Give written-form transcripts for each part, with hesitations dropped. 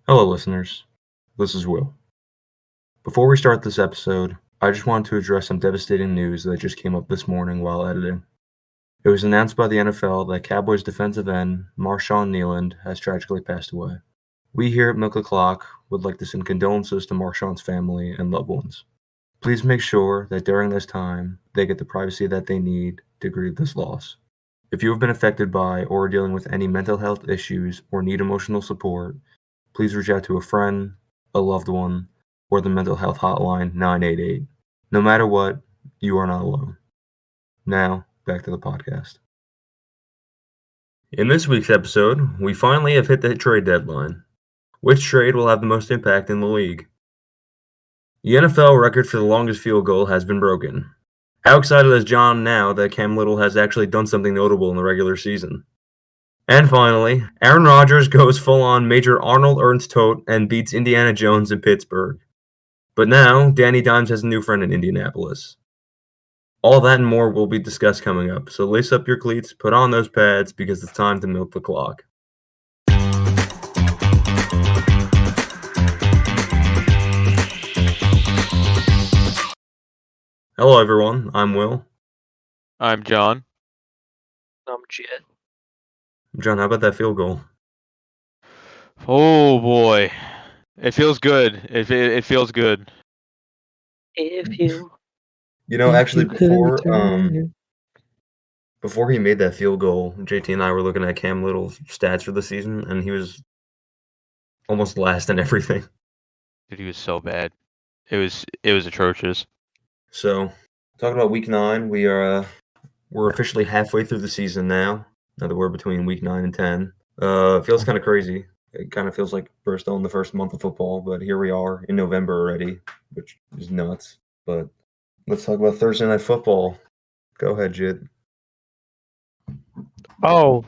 Hello, listeners. This is Will. Before we start this episode, I just wanted to address some devastating news that just came up this morning while editing. It was announced by the NFL that Cowboys defensive end Marshawn Kneeland has tragically passed away. We here at Milk the Clock would like to send condolences to Marshawn's family and loved ones. Please make sure that during this time they get the privacy that they need to grieve this loss. If you have been affected by or are dealing with any mental health issues or need emotional support, please reach out to a friend, a loved one, or the mental health hotline 988. No matter what, you are not alone. Now, back to the podcast. In this week's episode, we finally have hit the trade deadline. Which trade will have the most impact in the league? The NFL record for the longest field goal has been broken. How excited is John now that Cam Little has actually done something notable in the regular season? And finally, Aaron Rodgers goes full-on Major Arnold Ernst tote and beats Indiana Jones in Pittsburgh. But now, Danny Dimes has a new friend in Indianapolis. All that and more will be discussed coming up, so lace up your cleats, put on those pads, because it's time to milk the clock. Hello everyone, I'm Will. I'm John. I'm Jet. John, how about that field goal? Oh boy, it feels good. It feels good. If you, You know, if actually, you could turn before he made that field goal, JT and I were looking at Cam Little's stats for the season, and he was almost last in everything. Dude, he was so bad. It was atrocious. So, talking about Week 9, we're officially halfway through the season now. Now that we're between Week 9 and 10, it feels kind of crazy. It kind of feels like we're still in the first month of football, but here we are in November already, which is nuts. But let's talk about Thursday Night Football. Go ahead, Jid. Oh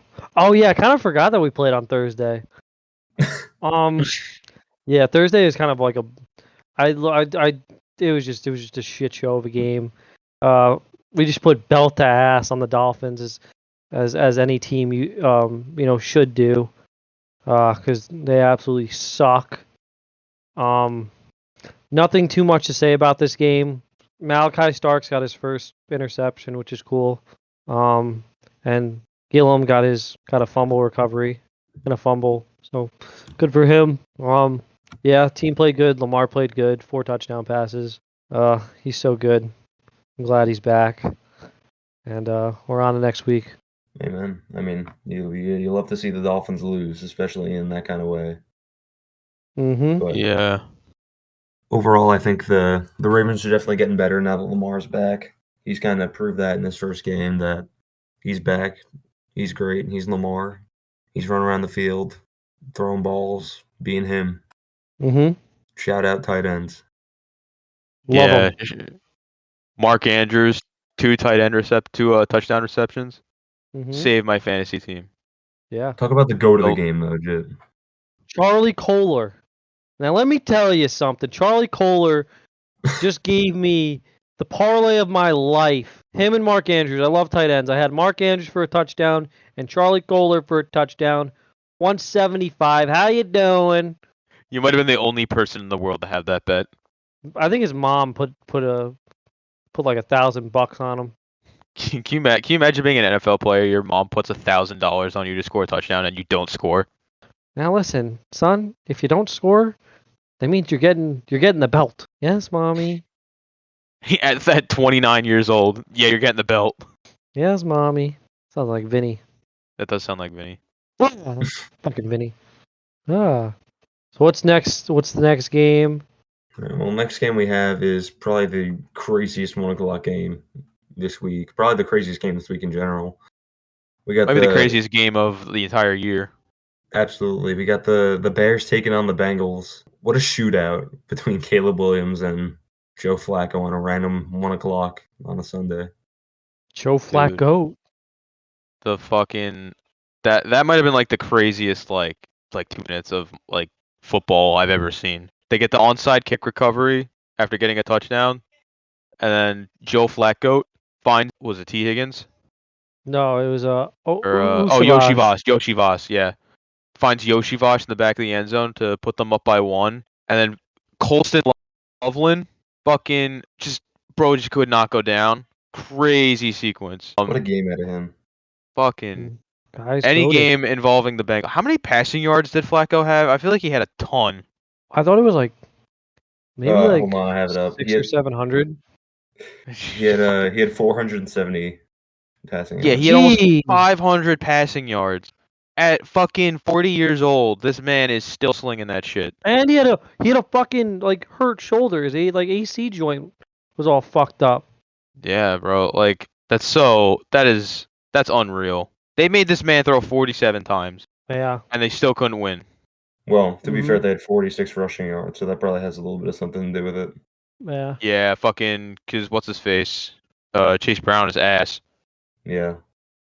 yeah, I kind of forgot that we played on Thursday. Yeah, Thursday is kind of like it was just a shit show of a game. We just put belt to ass on the Dolphins as any team should do, because they absolutely suck. Nothing too much to say about this game. Malachi Starks got his first interception, which is cool. And Gillum got a fumble recovery and a fumble, so good for him. Yeah, team played good. Lamar played good. 4 touchdown passes. He's so good. I'm glad he's back. And we're on to next week. Amen. I mean, you love to see the Dolphins lose, especially in that kind of way. Mm-hmm. But Yeah. overall, I think the Ravens are definitely getting better now that Lamar's back. He's kind of proved that in his first game that he's back. He's great. He's Lamar. He's running around the field, throwing balls, being him. Mm-hmm. Shout out tight ends. Love Yeah. him. Mark Andrews, 2 touchdown receptions. Mm-hmm. Saved my fantasy team. Yeah. Talk about the goat of the Nope. game, though, Jit. Charlie Kohler. Now let me tell you something. Charlie Kohler just gave me the parlay of my life. Him and Mark Andrews. I love tight ends. I had Mark Andrews for a touchdown and Charlie Kohler for a touchdown. 175. How you doing? You might have been the only person in the world to have that bet. I think his mom put like $1,000 on him. Can you imagine being an NFL player? Your mom puts $1,000 on you to score a touchdown and you don't score. Now listen, son, if you don't score, that means you're getting the belt. Yes, mommy. At 29 years old, yeah, you're getting the belt. Yes, mommy. Sounds like Vinny. That does sound like Vinny. Fucking Vinny. So what's next? What's the next game? Well, next game we have is probably the craziest 1 o'clock game this week. Probably the craziest game this week in general. We got Maybe the craziest game of the entire year. Absolutely. We got the Bears taking on the Bengals. What a shootout between Caleb Williams and Joe Flacco on a random 1 o'clock on a Sunday. Joe Flacco. The fucking that might have been like the craziest like 2 minutes of like football I've ever seen. They get the onside kick recovery after getting a touchdown, and then Joe Flacco was it T Higgins? No, it was Yoshi Voss, yeah. finds Yoshivash in the back of the end zone to put them up by 1, and then Colston Loveland fucking just could not go down. Crazy sequence. What a game out of him. Fucking Guys, any goated. game involving the Bengals. How many passing yards did Flacco have? I feel like he had a ton. I thought it was like maybe like Hold on, I have it up. 600 or 700. He had 470 passing Yeah, yards. he had almost Jeez. 500 passing yards. At fucking 40 years old, this man is still slinging that shit. And he had a fucking like hurt shoulder. His AC joint was all fucked up. Yeah, bro. Like that's unreal. They made this man throw 47 times, Yeah. and they still couldn't win. Well, to be fair, Mhm. they had 46 rushing yards, so that probably has a little bit of something to do with it. Yeah. Yeah, fucking, cause what's his face? Chase Brown is ass. Yeah.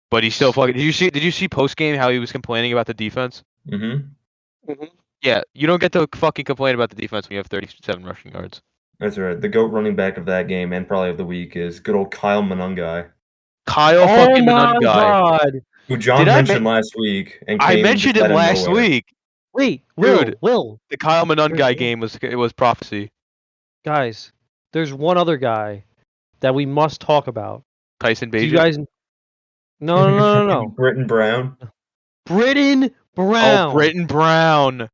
But he's still fucking. Did you see post game how he was complaining about the defense? Mm-hmm. Yeah, you don't get to fucking complain about the defense when you have 37 rushing yards. That's right. The GOAT running back of that game and probably of the week is good old Kyle Monungai, Kyle Oh fucking my Manungai. god. who John Did I mentioned last week and I came mentioned just him out of last nowhere. week. Wait, Dude. Will. The Kyle Manungai There's- game was prophecy. Guys, there's one other guy that we must talk about. Tyson Do you Bagent. guys No. Britton Brown. Britton Brown. Oh, Britton Brown.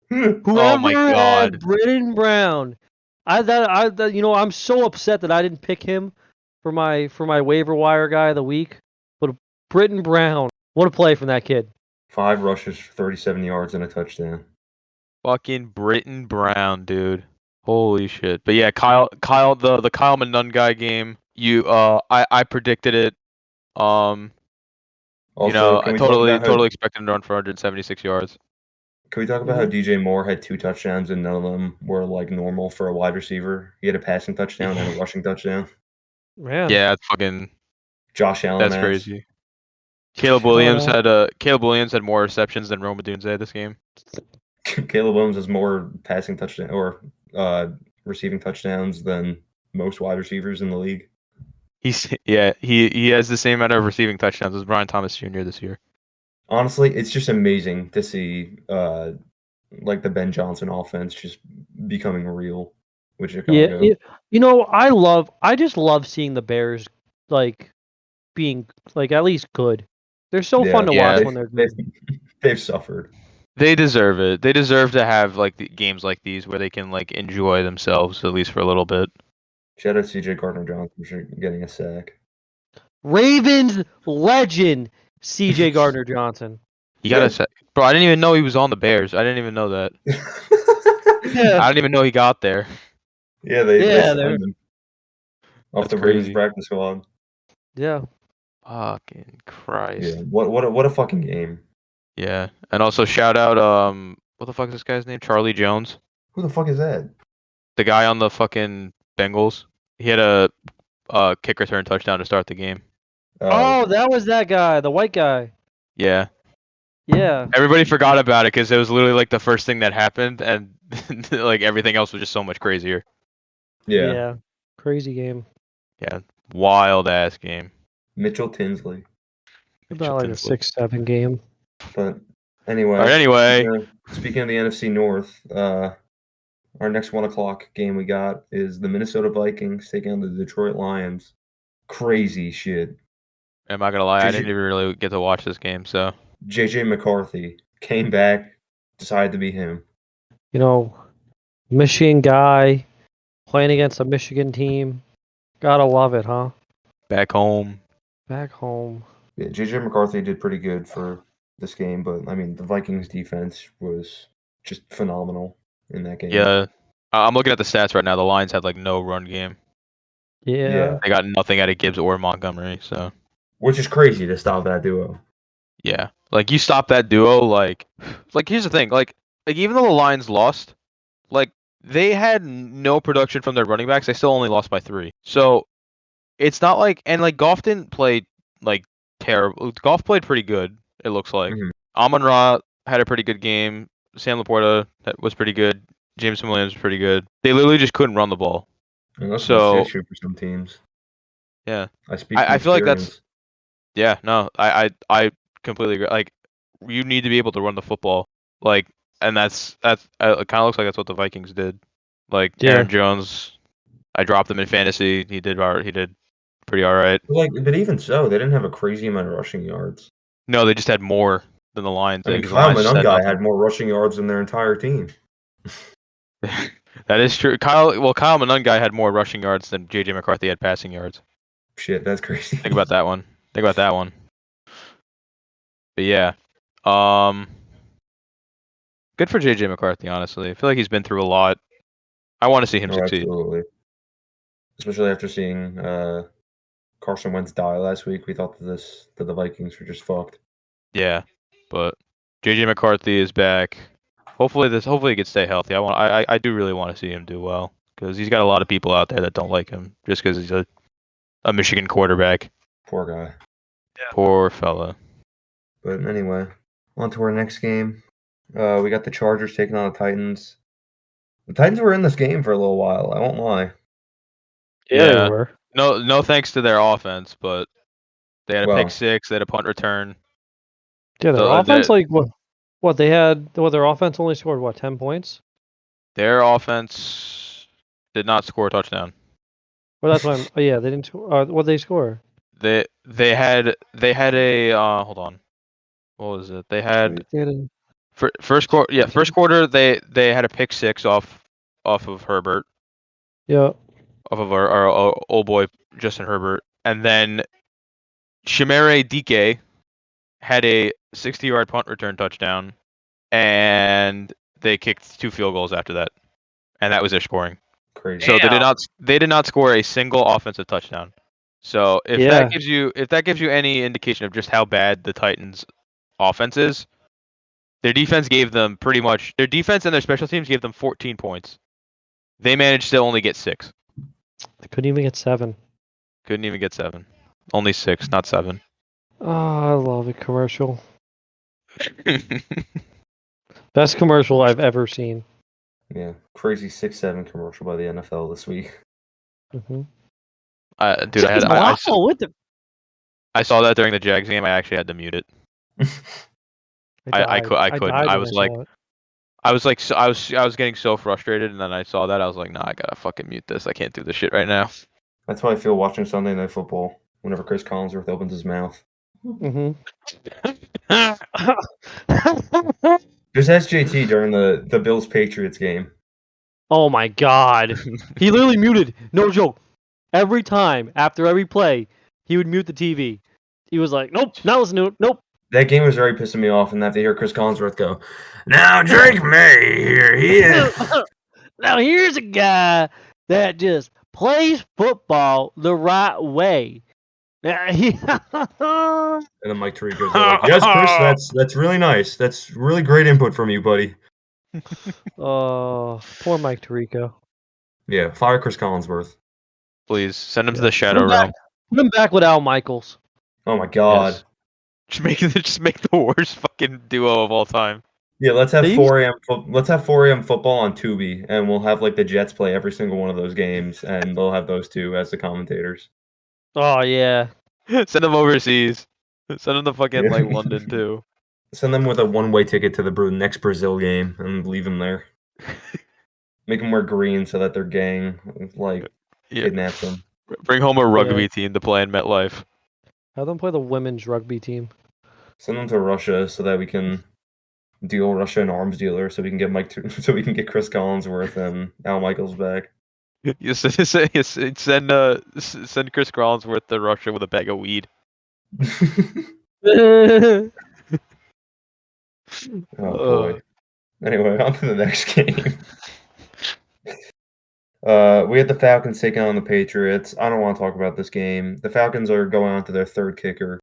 Whoever Oh my God. had Britton Brown. I'm so upset that I didn't pick him for my waiver wire guy of the week. But Britton Brown, what a play from that kid. 5 rushes for 37 yards and a touchdown. Fucking Britton Brown, dude. Holy shit. But yeah, Kyle the Kyle Manungai game. I predicted it. Also, I can we talk about how, totally expected him to run for 176 yards. Can we talk about how DJ Moore had 2 touchdowns and none of them were like normal for a wide receiver? He had a passing touchdown and a rushing touchdown. Man. Yeah, it's fucking Josh Allen. that's crazy. Caleb Williams had more receptions than Rome Odunze this game. Caleb Williams has more passing touchdown or receiving touchdowns than most wide receivers in the league. He has the same amount of receiving touchdowns as Brian Thomas Jr. this year. Honestly, it's just amazing to see like the Ben Johnson offense just becoming real with Chicago. Yeah, I just love seeing the Bears like being like at least good. They're so fun to watch when they're good. They've suffered. They deserve it. They deserve to have like the games like these where they can like enjoy themselves at least for a little bit. Shout out CJ Gardner-Johnson for getting a sack. Ravens legend CJ Gardner-Johnson. You gotta say, bro. I didn't even know he was on the Bears. I didn't even know that. I didn't even know he got there. Yeah, they they're signed him off That's the Ravens crazy. practice squad. Yeah. Fucking Christ. Yeah, what a fucking game. Yeah, and also shout out what the fuck is this guy's name? Charlie Jones, Who the fuck is that? the guy on the fucking Bengals. He had a kick return touchdown to start the game. Oh, that was that guy, the white guy. Yeah. Yeah. Everybody forgot about it because it was literally like the first thing that happened, and like everything else was just so much crazier. yeah. Crazy game. Yeah, wild ass game. Mitchell Tinsley. About like a 6-7 game. But anyway. All right, anyway. Speaking of the NFC North, our next 1:00 game we got is the Minnesota Vikings taking on the Detroit Lions. Crazy shit. I'm not gonna lie, I didn't even really get to watch this game, so. JJ McCarthy came back, decided to be him. Michigan guy playing against a Michigan team. Gotta love it, huh? Back home. Back home. Yeah, JJ McCarthy did pretty good for this game, but I mean the Vikings defense was just phenomenal in that game. Yeah. I'm looking at the stats right now. The Lions had like no run game. Yeah. They got nothing out of Gibbs or Montgomery, so. Which is crazy to stop that duo. Yeah. Like you stop that duo, like here's the thing, like even though the Lions lost, like they had no production from their running backs, they still only lost by 3. So it's not like, and like Goff didn't play like terrible. Goff played pretty good, it looks like. Mhm. Amon-Ra had a pretty good game. Sam Laporta was pretty good. Jameson Williams was pretty good. They literally just couldn't run the ball. And that's So- the issue for some teams. Yeah. I speak. I from feel like that's- experience. Yeah, no, I completely agree. Like you need to be able to run the football. Like, and that's it kind of looks like that's what the Vikings did. Like Yeah. Aaron Jones, I dropped him in fantasy. He did pretty all right. But even so, they didn't have a crazy amount of rushing yards. No, they just had more than the Lions I did mean, because the Kyle Lions just had Monangai nothing. had more rushing yards than their entire team. That is true. Kyle Monangai had more rushing yards than JJ McCarthy had passing yards. Shit, that's crazy. Think about that one. But yeah, good for JJ McCarthy. Honestly, I feel like he's been through a lot. I want to see him succeed. Absolutely. Especially after seeing Carson Wentz die last week, we thought that the Vikings were just fucked. Yeah, but JJ McCarthy is back. Hopefully he can stay healthy. I do really want to see him do well because he's got a lot of people out there that don't like him just because he's a Michigan quarterback. Poor guy. Yeah. Poor fella. But anyway, on to our next game. We got the Chargers taking on the Titans. The Titans were in this game for a little while. I won't lie. Yeah, they were. No thanks to their offense, but they had a pick six. They had a punt return. Yeah, their offense, like what they had. Well, their offense only scored 10 points. Their offense did not score a touchdown. Well, that's why. They didn't. What did they score? They had a hold on. What was it? They had first quarter. Yeah, first quarter they had a pick six off of Herbert. Yeah. Off of our old boy Justin Herbert, and then Chimere Dike had a 60-yard punt return touchdown, and they kicked 2 field goals after that, and that was their scoring. Crazy. So they did not score a single offensive touchdown. So if that gives you any indication of just how bad the Titans' offense is, their defense and their special teams gave them 14 points. They managed to only get 6. They couldn't even get 7. Couldn't even get 7. Only 6, not 7. Oh, I love a commercial. Best commercial I've ever seen. Yeah, crazy 6-7 commercial by the NFL this week. Mm-hmm. Dude, I saw that during the Jags game. I actually had to mute it. I couldn't. I was getting so frustrated, and then I saw that. I was like, nah, I gotta fucking mute this. I can't do this shit right now. That's how I feel watching Sunday Night Football whenever Chris Collinsworth opens his mouth. Mm-hmm. Just ask JT during the Bills-Patriots game. Oh my god. He literally muted. No joke. Every time, after every play, he would mute the TV. He was like, nope, not listening to it. Nope. That game was already pissing me off, and I have to hear Chris Collinsworth go, now Drake May, here he is. Now here's a guy that just plays football the right way. And then Mike Tirico's like, yes, Chris, that's really nice. That's really great input from you, buddy. Oh, poor Mike Tirico. Yeah, fire Chris Collinsworth. Please, send him to the Shadow Realm. Put him back with Al Michaels. Oh my god. Yes. Just make the worst fucking duo of all time. Yeah, let's have 4 a.m. football on Tubi, and we'll have like the Jets play every single one of those games, and they'll have those two as the commentators. Oh yeah. Send them overseas. Send them to fucking like London too. Send them with a one-way ticket to the next Brazil game and leave them there. Make them wear green so that their gang kidnaps them. Bring home a rugby team to play in MetLife. Have them play the women's rugby team. Send them to Russia so that we can deal Russia an arms dealer, so we can get so we can get Chris Collinsworth and Al Michaels back. You send Chris Collinsworth to Russia with a bag of weed. Oh boy. Anyway, on to the next game. We had the Falcons taking on the Patriots. I don't want to talk about this game. The Falcons are going on to their third kicker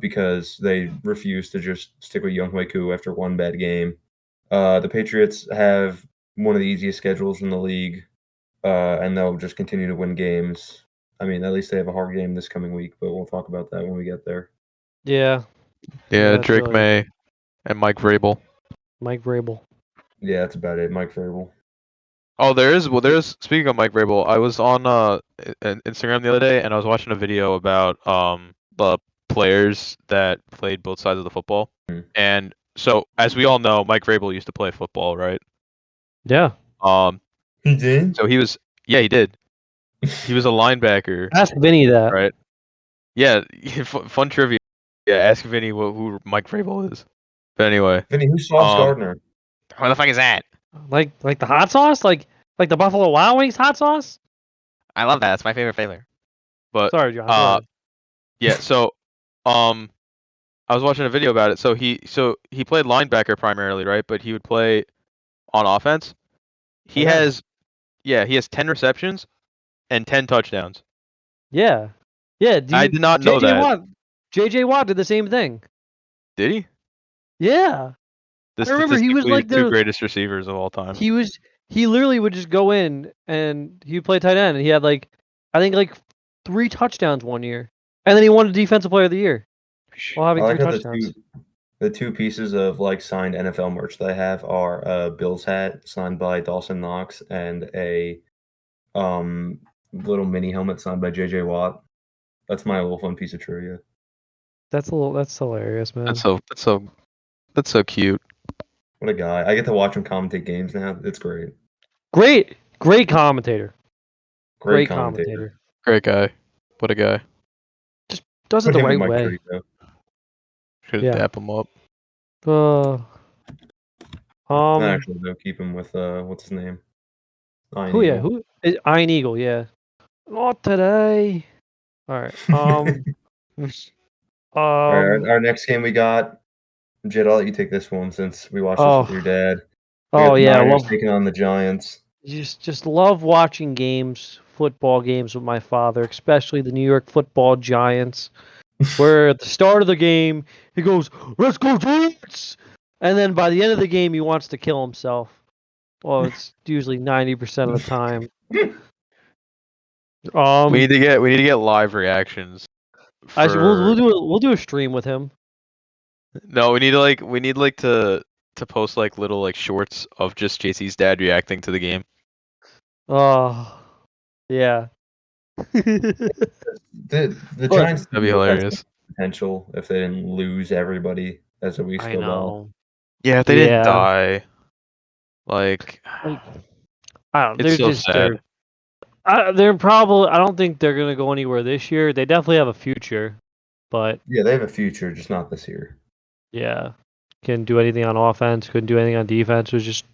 because they refuse to just stick with Younghoe Koo after one bad game. The Patriots have one of the easiest schedules in the league, and they'll just continue to win games. I mean, at least they have a hard game this coming week, but we'll talk about that when we get there. Yeah. Yeah, Drake May and Mike Vrabel. Mike Vrabel. Yeah, that's about it. Mike Vrabel. Oh, there's speaking of Mike Vrabel, I was on Instagram the other day and I was watching a video about the players that played both sides of the football. And so, as we all know, Mike Vrabel used to play football, right? Yeah. He did? So he did. He was a linebacker, Ask Vinny that. right? Yeah, fun trivia. Yeah, ask Vinny who Mike Vrabel is. But anyway, Vinny, who's Sauce Gardner? what the fuck is that? Like the hot sauce? Like the Buffalo Wild Wings hot sauce? I love that. It's my favorite flavor. But Sorry, John. Go ahead. yeah, so I was watching a video about it. So he played linebacker primarily, right? But he would play on offense. He has 10 receptions and 10 touchdowns. Yeah. Yeah. I did not know that. JJ Watt did the same thing. Did he? Yeah. The I remember he was like two greatest receivers of all time. He literally would just go in and he would play tight end, and he had I think 3 touchdowns one year, and then he won Defensive Player of the Year while having 3 touchdowns. The two pieces of signed NFL merch that I have are a Bills hat signed by Dawson Knox and a little mini helmet signed by JJ Watt. That's my little fun piece of trivia. That's hilarious, man. That's so cute. What a guy. I get to watch him commentate games now. It's great. Great commentator. Great commentator. Great guy. What a guy. Just does it the right way. Should dap him up. Actually, though, keep him with what's his name? Iron Eagle. Iron Eagle, yeah. Not today. All right. Our next game we got. Jed, I'll let you take this one since we watched this with your dad. Niners taking on the Giants. Just love watching football games with my father, especially the New York Football Giants, where at the start of the game he goes, "Let's go Giants," and then by the end of the game he wants to kill himself. Well, it's usually 90% of the time. We need to get live reactions. We'll do a stream with him. No, we need to post little shorts of just JC's dad reacting to the game. Oh, yeah. The Giants that'd be hilarious. Potential if they didn't lose everybody as the weeks go by. Yeah, if they didn't die. I don't. It's so sad. They're probably. I don't think they're gonna go anywhere this year. They definitely have a future, but yeah, they have a future, just not this year. Yeah, couldn't do anything on offense. Couldn't do anything on defense. It was just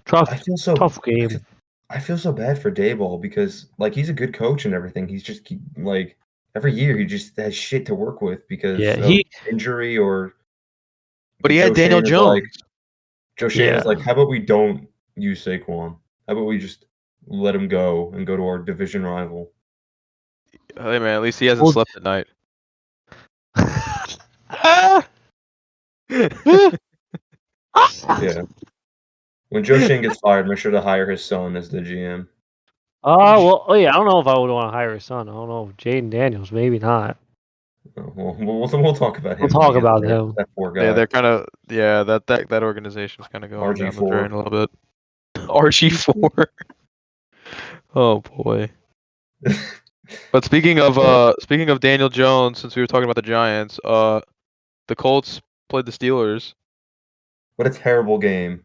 tough game. I feel so bad for Daboll because he's a good coach and everything. He's just every year he just has shit to work with because of injury or. But he had Daniel Jones. Joe Shannon's how about we don't use Saquon? How about we just let him go and go to our division rival? Hey man, at least he hasn't slept at night. Yeah. When Joe Shane gets fired, make sure to hire his son as the GM. I don't know if I would want to hire his son. I don't know. Jaden Daniels, maybe not. We'll talk about him. We'll talk about him. That poor guy. Yeah, they're kind of that organization's kind of going down the drain a little bit. RG4. Oh boy. But speaking of Daniel Jones, since we were talking about the Giants, the Colts played the Steelers. What a terrible game.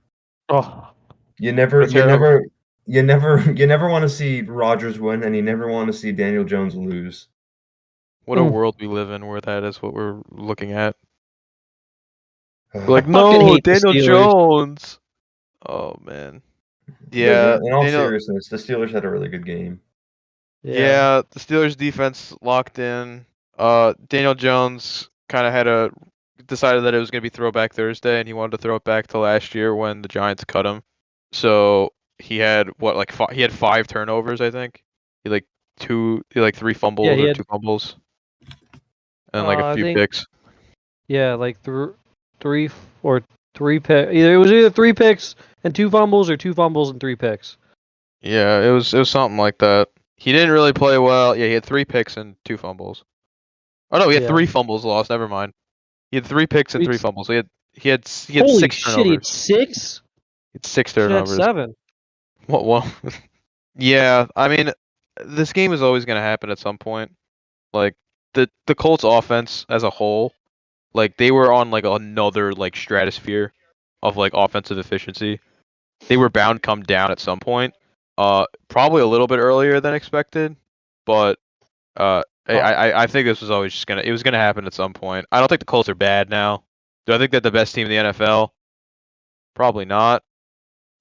Oh. You never want to see Rodgers win, and you never want to see Daniel Jones lose. What a world we live in where that is what we're looking at. We're no, Daniel Jones. Oh man. Yeah. In all seriousness, the Steelers had a really good game. Yeah, the Steelers defense locked in. Daniel Jones kind of decided that it was going to be Throwback Thursday, and he wanted to throw it back to last year when the Giants cut him. So he had he had 5 turnovers, I think. He had 3 fumbles or 2 fumbles, and a few picks. Yeah, 3 or 3 picks. It was either 3 picks and 2 fumbles, or 2 fumbles and 3 picks. Yeah, it was something like that. He didn't really play well. Yeah, he had 3 picks and 2 fumbles. Oh no, he had 3 fumbles lost. Never mind. He had 3 picks and 3 fumbles. He had 6 turnovers. Holy shit, he had 6? He had 6 turnovers. He had 7. Well, yeah. I mean, this game is always going to happen at some point. the Colts offense as a whole, like they were on like another like stratosphere of like offensive efficiency. They were bound to come down at some point. Probably a little bit earlier than expected, but I think this was always just it was gonna happen at some point. I don't think the Colts are bad now. Do I think they're the best team in the NFL? Probably not.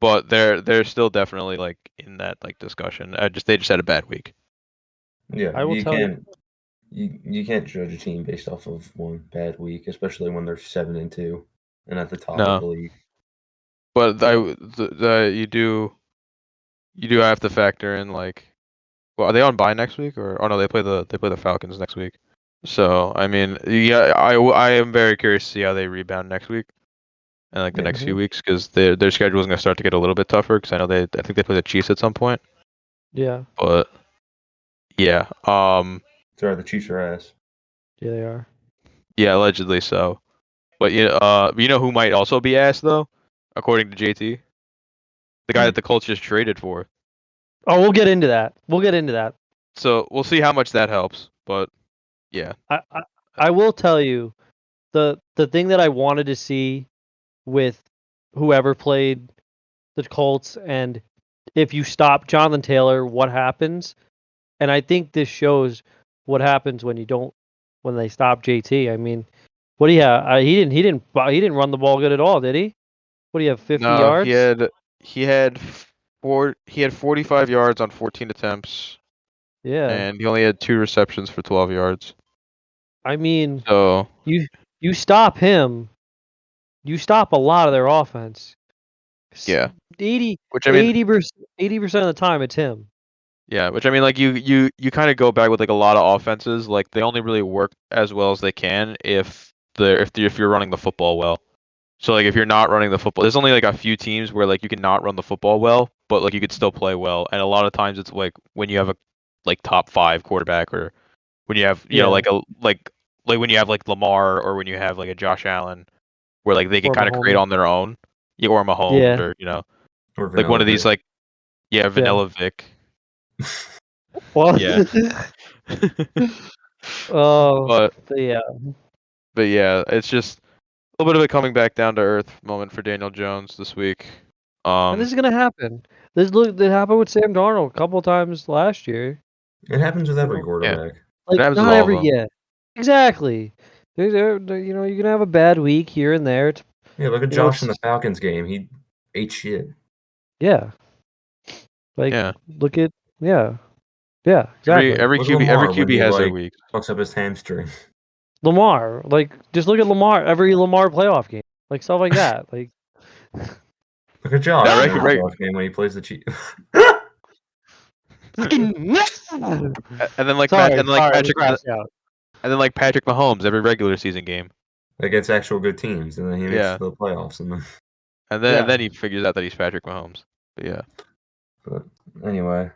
But they're still definitely like in that like discussion. They just had a bad week. Yeah, I will tell you. You can't judge a team based off of one bad week, especially when they're 7-2 and at the top of the league. But you do have to factor in like, well, are they on bye next week or no? They play the Falcons next week. So I mean, yeah, I am very curious to see how they rebound next week and like the next few weeks because their schedule is going to start to get a little bit tougher because I know I think they play the Chiefs at some point. Yeah. But yeah, sorry, the Chiefs are ass. Yeah, they are. Yeah, allegedly so. But you know who might also be ass though, according to JT, the guy that the Colts just traded for. Oh, we'll get into that. So we'll see how much that helps. But yeah, I will tell you, the thing that I wanted to see with whoever played the Colts and if you stop Jonathan Taylor, what happens? And I think this shows what happens when they stop JT. I mean, what do you have? He didn't run the ball good at all, did he? What do you have? 50 yards? He had 45 yards on 14 attempts. Yeah. And he only had 2 receptions for 12 yards. I mean, so you stop him, you stop a lot of their offense. Yeah. 80% of the time it's him. Yeah, which I mean, like you kind of go back with like a lot of offenses, like they only really work as well as they can if you're running the football well. So like if you're not running the football, there's only like a few teams where like you can not run the football well, but like you could still play well. And a lot of times it's like when you have a like top 5 quarterback or when you have know like when you have like Lamar or when you have like a Josh Allen where like they can kind of create on their own. Yeah, or Mahomes or or like one of these like Vanilla Vic. What? Yeah. But yeah, it's just a little bit of a coming back down to earth moment for Daniel Jones this week. And this is gonna happen. This happened with Sam Darnold a couple times last year. It happens with every quarterback. Like not every exactly. You're gonna have a bad week here and there. Yeah, look at Josh in the Falcons game. He ate shit. Yeah. Like look at exactly. Every QB has their week. Fucks up his hamstring. Lamar, like just look at Lamar. Every Lamar playoff game, like stuff like that. Like look at Josh. Playoff game when he plays the Chiefs. and then like Patrick Mahomes every regular season game against actual good teams, and then he makes the playoffs, and then he figures out that he's Patrick Mahomes. But yeah. But anyway,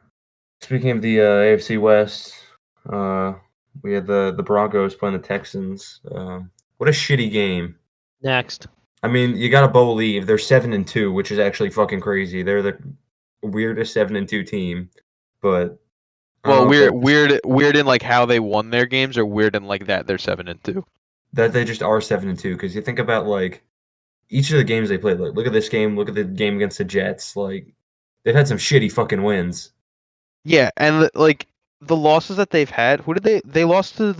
speaking of the AFC West, we had the Broncos playing the Texans. What a shitty game. Next. I mean, you gotta believe they're 7-2, which is actually fucking crazy. They're the weirdest 7-2 team, but weird in like how they won their games, or weird in like that they're 7-2. That they just are 7-2 because you think about like each of the games they played. Like, look at this game. Look at the game against the Jets. Like they've had some shitty fucking wins. Yeah, and like the losses that they've had. Who did they lost to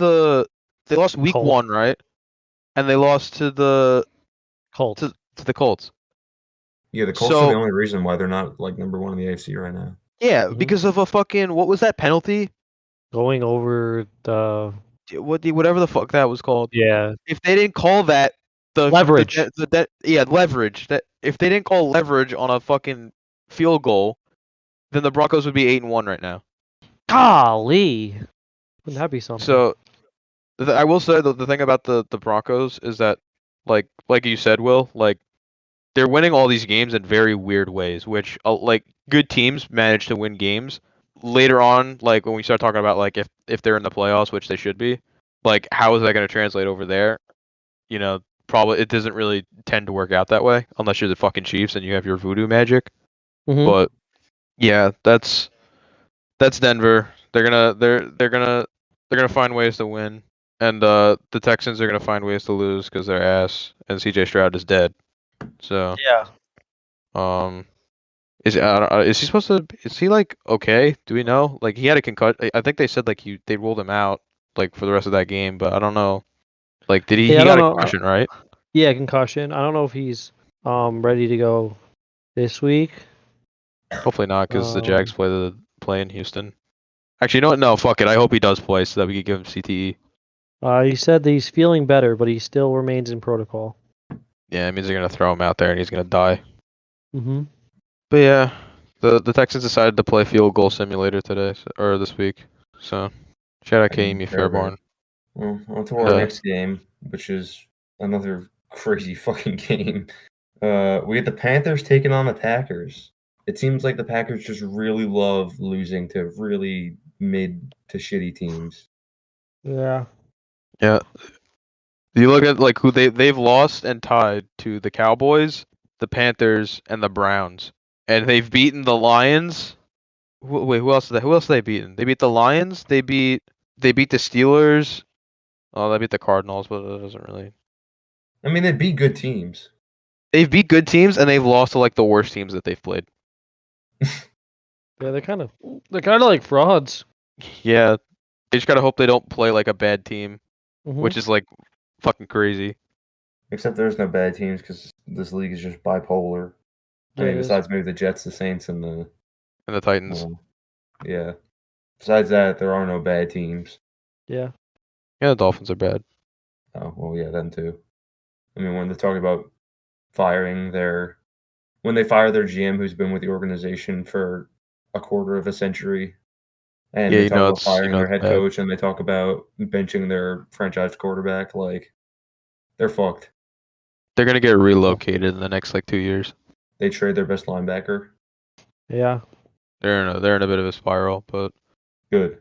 they lost week Colts. 1, right? And they lost to the Colts. To the Colts. Yeah, the Colts are the only reason why they're not like number 1 in the AFC right now. Yeah, because of a fucking what was that penalty? Going over the whatever the fuck that was called. Yeah. If they didn't call that leverage. Leverage. That if they didn't call leverage on a fucking field goal, then the Broncos would be 8-1 right now. Golly. Wouldn't that be something? So I will say the thing about the Broncos is that like you said, Will, like they're winning all these games in very weird ways, which like good teams manage to win games. Later on, like when we start talking about like if they're in the playoffs, which they should be, like how is that going to translate over there? Probably it doesn't really tend to work out that way unless you're the fucking Chiefs and you have your voodoo magic. Mm-hmm. But yeah, that's Denver. They're gonna find ways to win. And the Texans are gonna find ways to lose because they're ass, and C.J. Stroud is dead. So Yeah. is he supposed to? Is he like okay? Do we know? Like he had a concussion. I think they said like they ruled him out like for the rest of that game, but I don't know. Like did he? Yeah, He I got don't a know. concussion, right? Yeah, concussion. I don't know if he's ready to go this week. Hopefully not, because the Um, Jags play in Houston. Actually, you know what? No, fuck it. I hope he does play so that we could give him CTE. He said that he's feeling better, but he still remains in protocol. Yeah, it means they're gonna throw him out there and he's gonna die. Mm-hmm. But yeah, the Texans decided to play field goal simulator today or this week. So shout out Amy Fairbairn. Well, on to our next game, which is another crazy fucking game. We get the Panthers taking on the Packers. It seems like the Packers just really love losing to really mid to shitty teams. Yeah. Yeah. You look at like who they've lost and tied to the Cowboys, the Panthers, and the Browns, and they've beaten the Lions. Wait, who else? Who else they beaten? They beat the Lions. They beat the Steelers. Oh, they beat the Cardinals, but it doesn't really. I mean, they beat good teams. They've beat good teams and they've lost to like the worst teams that they've played. Yeah, they're kind of like frauds. Yeah, they just gotta hope they don't play like a bad team, Mm-hmm. which is like fucking crazy. Except there's no bad teams because this league is just bipolar. I mean, besides maybe the Jets, the Saints, and the Titans. Yeah. Besides that, there are no bad teams. Yeah. Yeah, the Dolphins are bad. Oh, well, yeah, them too. I mean, when they're talking about when they fire their GM who's been with the organization for a quarter of a century, and Yeah, they you talk know about it's firing their it's head bad. coach, and they talk about benching their franchise quarterback, like, they're fucked. They're gonna get relocated in the next like 2 years. They trade their best linebacker. Yeah. They're in a bit of a spiral, but Good.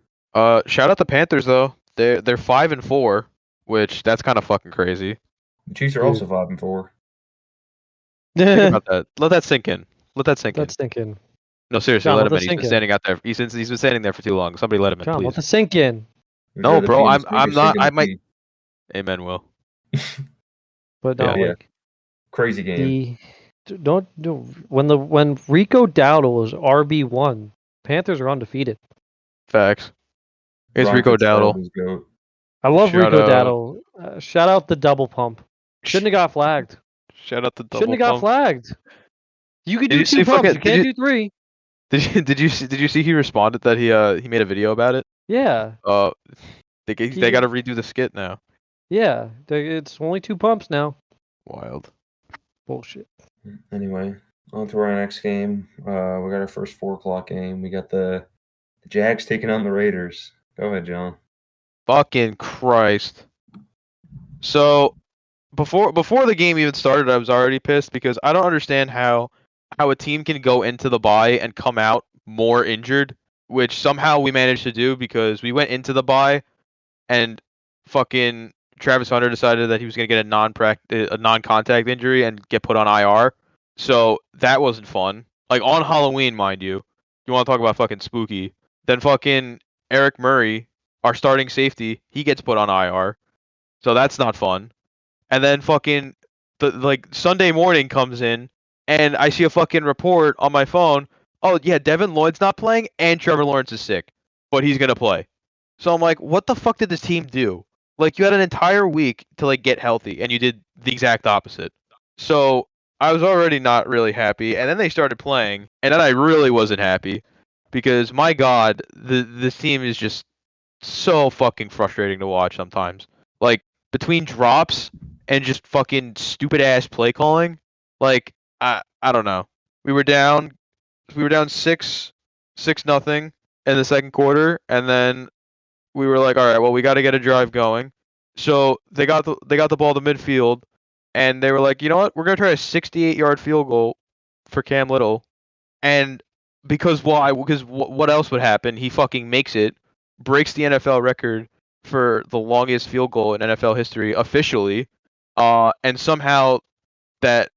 shout out the Panthers though. They're 5-4, which that's kind of fucking crazy. The Chiefs are also 5-4. Think about that. Let that sink in. Let that sink in. Let's sink in. No, seriously, John, let let him that in. He's sink been in. standing out there. He's been standing there for too long. Somebody let him in, John, let please. that sink in. No, bro, I'm not. I I might. Amen, Will. But no, Yeah. like crazy game. don't do when Rico Dowdle is RB1, Panthers are undefeated. Facts. It's Ron Rico Fitzgerald Dowdle. is GOAT. I love Shout Rico out- Dowdle. Shout out the double pump. Shouldn't have got flagged. Shout out the double Shouldn't have got pump. flagged. You could Did do you see 2 pumps. fucking- You can't do 3. Did you see he responded that he made a video about it? Yeah. They got to redo the skit now. Yeah. It's only 2 pumps now. Wild. Bullshit. Anyway, on to our next game. We got our first 4:00 game. We got the Jags taking on the Raiders. Go ahead, John. Fucking Christ. So before the game even started, I was already pissed because I don't understand how a team can go into the bye and come out more injured, which somehow we managed to do because we went into the bye and fucking Travis Hunter decided that he was going to get a non-contact injury and get put on IR. So that wasn't fun. Like on Halloween, mind you. You want to talk about fucking spooky. Then fucking Eric Murray, our starting safety, he gets put on IR. So that's not fun. And then fucking Sunday morning comes in and I see a fucking report on my phone. Oh yeah, Devin Lloyd's not playing and Trevor Lawrence is sick, but he's going to play. So I'm like, what the fuck did this team do? Like you had an entire week to like get healthy and you did the exact opposite. So I was already not really happy, and then they started playing, and then I really wasn't happy because my God, this team is just so fucking frustrating to watch sometimes. Like between drops and just fucking stupid ass play calling, like I don't know. We were down 6-0 in the second quarter, and then we were like, all right, well, we got to get a drive going. So they got the ball to midfield, and they were like, you know what? We're gonna try a 68-yard field goal for Cam Little, and because why? Because what else would happen? He fucking makes it, breaks the NFL record for the longest field goal in NFL history officially, and somehow that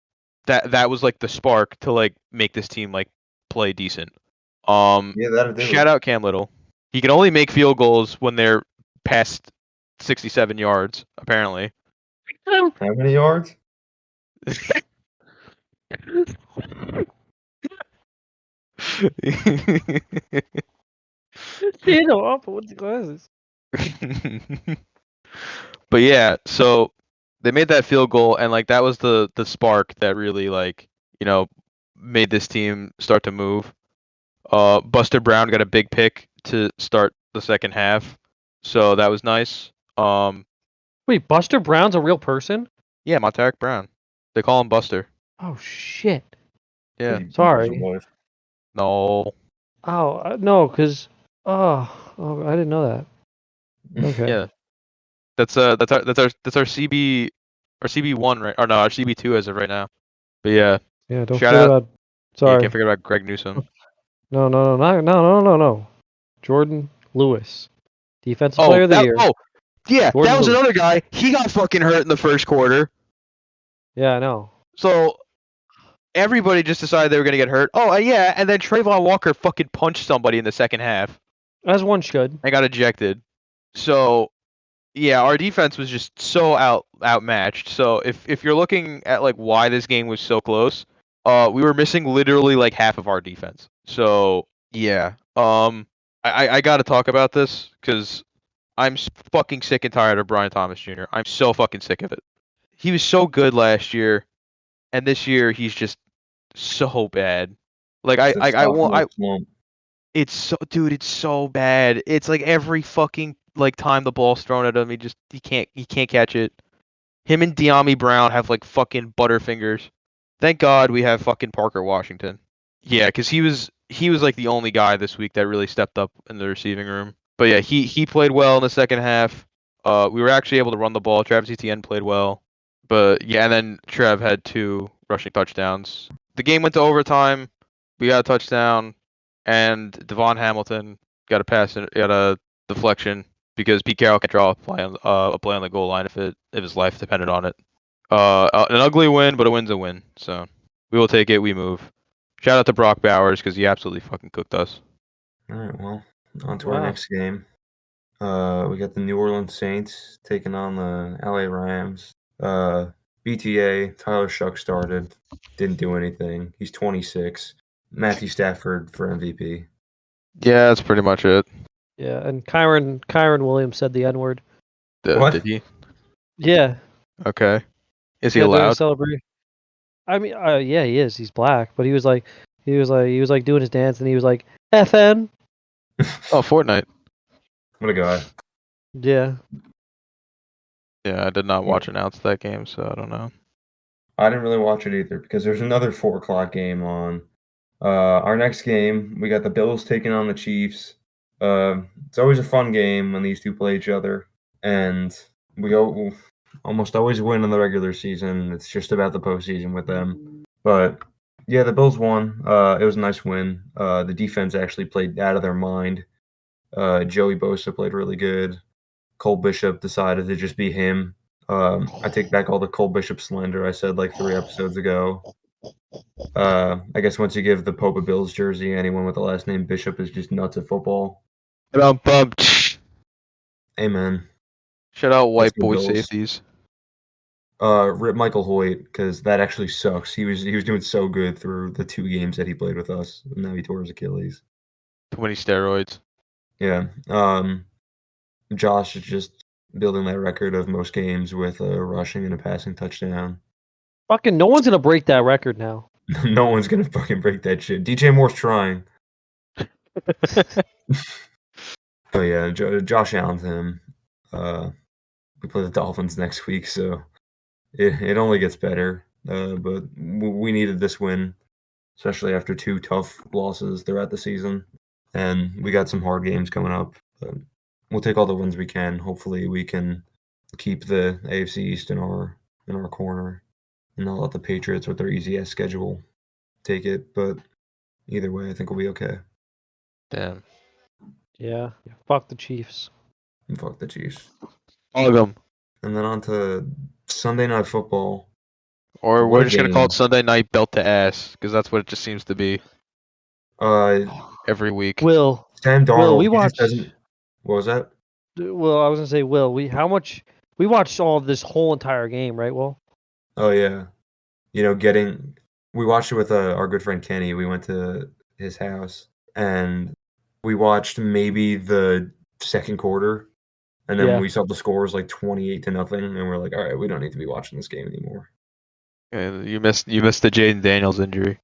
was like the spark to like make this team like play decent. Yeah, that'll do Shout it. out Cam Little. He can only make field goals when they're past 67 yards, apparently. How many yards? You know, Apple with the glasses. But yeah, so they made that field goal, and like that was the spark that really like made this team start to move. Buster Brown got a big pick to start the second half, so that was nice. Wait, Buster Brown's a real person? Yeah, Montarik Brown. They call him Buster. Oh shit. Yeah. He Sorry. was alive. No. Oh no, cause oh, I didn't know that. Okay. Yeah. That's our CB1 right? Or no, our CB2 as of right now. But yeah. Yeah. Don't Shout forget out. about. Yeah, Sorry. can't forget about Greg Newsome. No. Jordan Lewis, defensive player of the year. Yeah, Jordan that was Lewis. another guy. He got fucking hurt in the first quarter. Yeah, I know. So everybody just decided they were gonna get hurt. Oh yeah, and then Trayvon Walker fucking punched somebody in the second half As one should. and got ejected. So yeah, our defense was just so outmatched. So if you're looking at like why this game was so close, we were missing literally like half of our defense. So yeah, I got to talk about this because I'm fucking sick and tired of Brian Thomas Jr. I'm so fucking sick of it. He was so good last year, and this year he's just so bad. Like it's so, dude, it's so bad. It's like every fucking like time the ball's thrown at him, he can't catch it. Him and De'Ami Brown have like fucking butterfingers. Thank God we have fucking Parker Washington. Yeah, because he was like the only guy this week that really stepped up in the receiving room. But yeah, he played well in the second half. We were actually able to run the ball. Travis Etienne played well. But yeah, and then Trev had 2 rushing touchdowns. The game went to overtime. We got a touchdown, and Devon Hamilton got a deflection because Pete Carroll can't draw a play on the goal line if his life depended on it. An ugly win, but a win's a win. So we will take it. We move. Shout out to Brock Bowers because he absolutely fucking cooked us. All right, well, on to our next game. We got the New Orleans Saints taking on the LA Rams. BTA, Tyler Shuck started. Didn't do anything. He's 26. Matthew Stafford for MVP. Yeah, that's pretty much it. Yeah, and Kyron Williams said the N-word. What? Did he? Yeah. Okay. Is he Yeah, during allowed? celebration. I mean, yeah, he is. He's black, but he was like doing his dance, and he was like, FN. Oh, Fortnite. What a guy. Yeah. Yeah, I did not watch announce that game, so I don't know. I didn't really watch it either because there's another 4 o'clock game on. Our next game, we got the Bills taking on the Chiefs. It's always a fun game when these two play each other, and we almost always win in the regular season. It's just about the postseason with them. But yeah, the Bills won. It was a nice win. The defense actually played out of their mind. Joey Bosa played really good. Cole Bishop decided to just be him. I take back all the Cole Bishop slander I said like 3 episodes ago. I guess once you give the Pope a Bills jersey, anyone with the last name Bishop is just nuts at football. Amen. Shout out white Let's go boy Bills. safeties. Rip Michael Hoyt because that actually sucks. He was doing so good through the 2 games that he played with us. And now he tore his Achilles. Too many steroids. Yeah. Josh is just building that record of most games with a rushing and a passing touchdown. Fucking no one's gonna break that record now. No one's gonna fucking break that shit. DJ Moore's trying. Oh yeah, Josh Allen's him. We play the Dolphins next week, so it only gets better. But we needed this win, especially after 2 tough losses throughout the season, and we got some hard games coming up. But we'll take all the wins we can. Hopefully, we can keep the AFC East in our corner, and not let the Patriots with their easy ass schedule take it. But either way, I think we'll be okay. Damn. Yeah. Fuck the Chiefs. And fuck the Chiefs. All of them. And then on to Sunday Night Football. Or What we're a just gonna call it game. Sunday Night Belt to Ass because that's what it just seems to be Uh, every week. Will Sam Darnold. we he just watched? doesn't. What was that? Well, I was gonna say, Will, we watched all of this whole entire game, right, Will? Oh yeah, we watched it with our good friend Kenny. We went to his house and we watched maybe the second quarter, and then Yeah. we saw the score was like 28-0, and we're like, all right, we don't need to be watching this game anymore. And you missed the Jaden Daniels injury.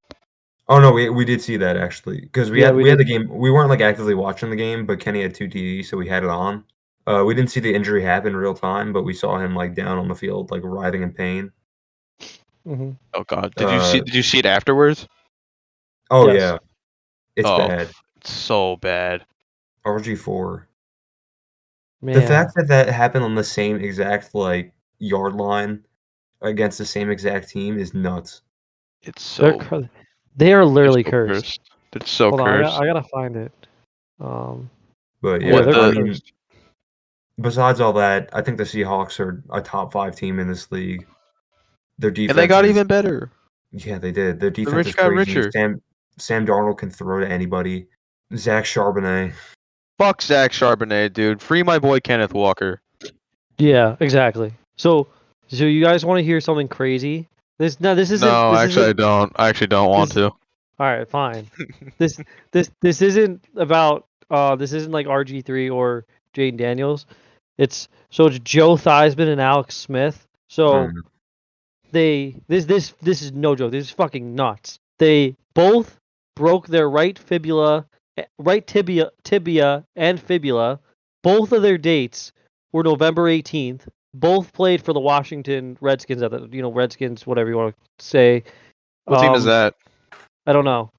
Oh no, we did see that actually because we Yeah, had we we had did. the game. We weren't like actively watching the game, but Kenny had two TVs, so we had it on. We didn't see the injury happen real time, but we saw him like down on the field, like writhing in pain. Hmm. Oh God, Uh, did you see it afterwards? oh Yes. yeah, it's Oh, bad. it's so bad. RG4. The Man, fact that that happened on the same exact like yard line against the same exact team is nuts. It's they're so they are they're literally so cursed. cursed. It's so Hold on, cursed. I gotta find it. Um, But yeah, yeah, What they're I the mean, cursed. besides all that, I think the Seahawks are a top 5 team in this league. Their and they defense got is even better. yeah, they did. Their The defense is rich got crazy. richer. Sam Darnold can throw to anybody. Zach Charbonnet. Fuck Zach Charbonnet, dude. Free my boy Kenneth Walker. Yeah, exactly. So you guys want to hear something crazy? This No, this actually I isn't don't. I actually don't want this. to. All right, fine. This this isn't about this isn't like RG3 or Jaden Daniels. It's Joe Theismann and Alex Smith. So Um, this is no joke. This is fucking nuts. They both broke their right tibia and fibula. Both of their dates were November 18th. Both played for the Washington Redskins at the Redskins, whatever you want to say. What team is that? I don't know.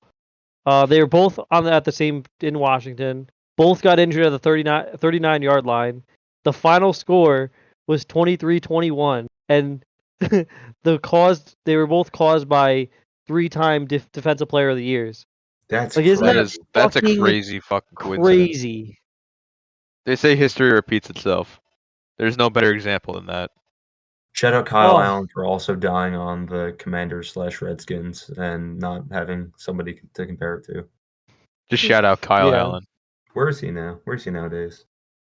They were both at the same in Washington. Both got injured at the 39-yard line. The final score was 23-21, and they were both caused by 3-time defensive player of the years. that's Like, isn't that crazy. That's a fucking crazy fucking coincidence. crazy? They say history repeats itself. There's no better example than that. Shout out Kyle Oh, Allen for also dying on the Commanders/Redskins and not having somebody to compare it to. Just shout out Kyle yeah. Allen. Where is he now? Where is he nowadays?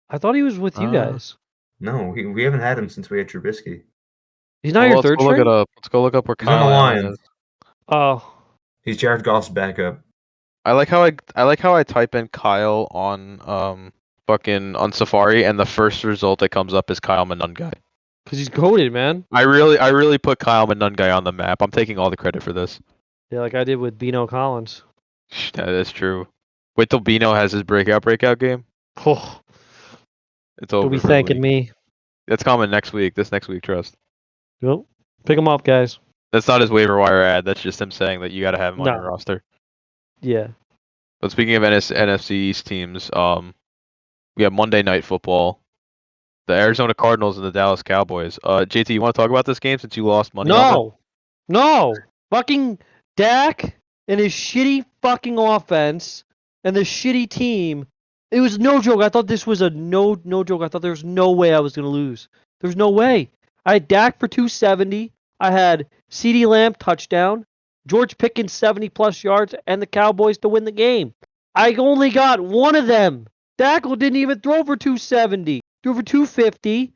I thought he was with you guys. No, we haven't had him since we had Trubisky. He's not Well, your let's third go look string? it up. Let's go look up where He's on Kyle the Allen Lions. is. Oh, He's Jared Goff's backup. I like how I type in Kyle on fucking on Safari and the first result that comes up is Kyle Monungai. because he's goated, man. I really put Kyle Monungai on the map. I'm taking all the credit for this. Yeah, like I did with Bino Collins. That is true. Wait till Bino has his breakout game. Oh, It's you'll over. be for the thanking league. me. That's coming next week. This next week, trust. Yep. Pick him up, guys. That's not his waiver wire ad. That's just him saying that you got to have him on your No. roster. Yeah. But speaking of NFC East teams, we have Monday Night Football, the Arizona Cardinals and the Dallas Cowboys. JT, you want to talk about this game since you lost money on it? No. Fucking Dak and his shitty fucking offense and the shitty team. It was no joke. I thought this was a no joke. I thought there was no way I was gonna lose. There's no way. I had Dak for 270. I had CeeDee Lamb touchdown, George Pickens 70+ yards, and the Cowboys to win the game. I only got one of them. Dak didn't even throw for 270. Threw for 250.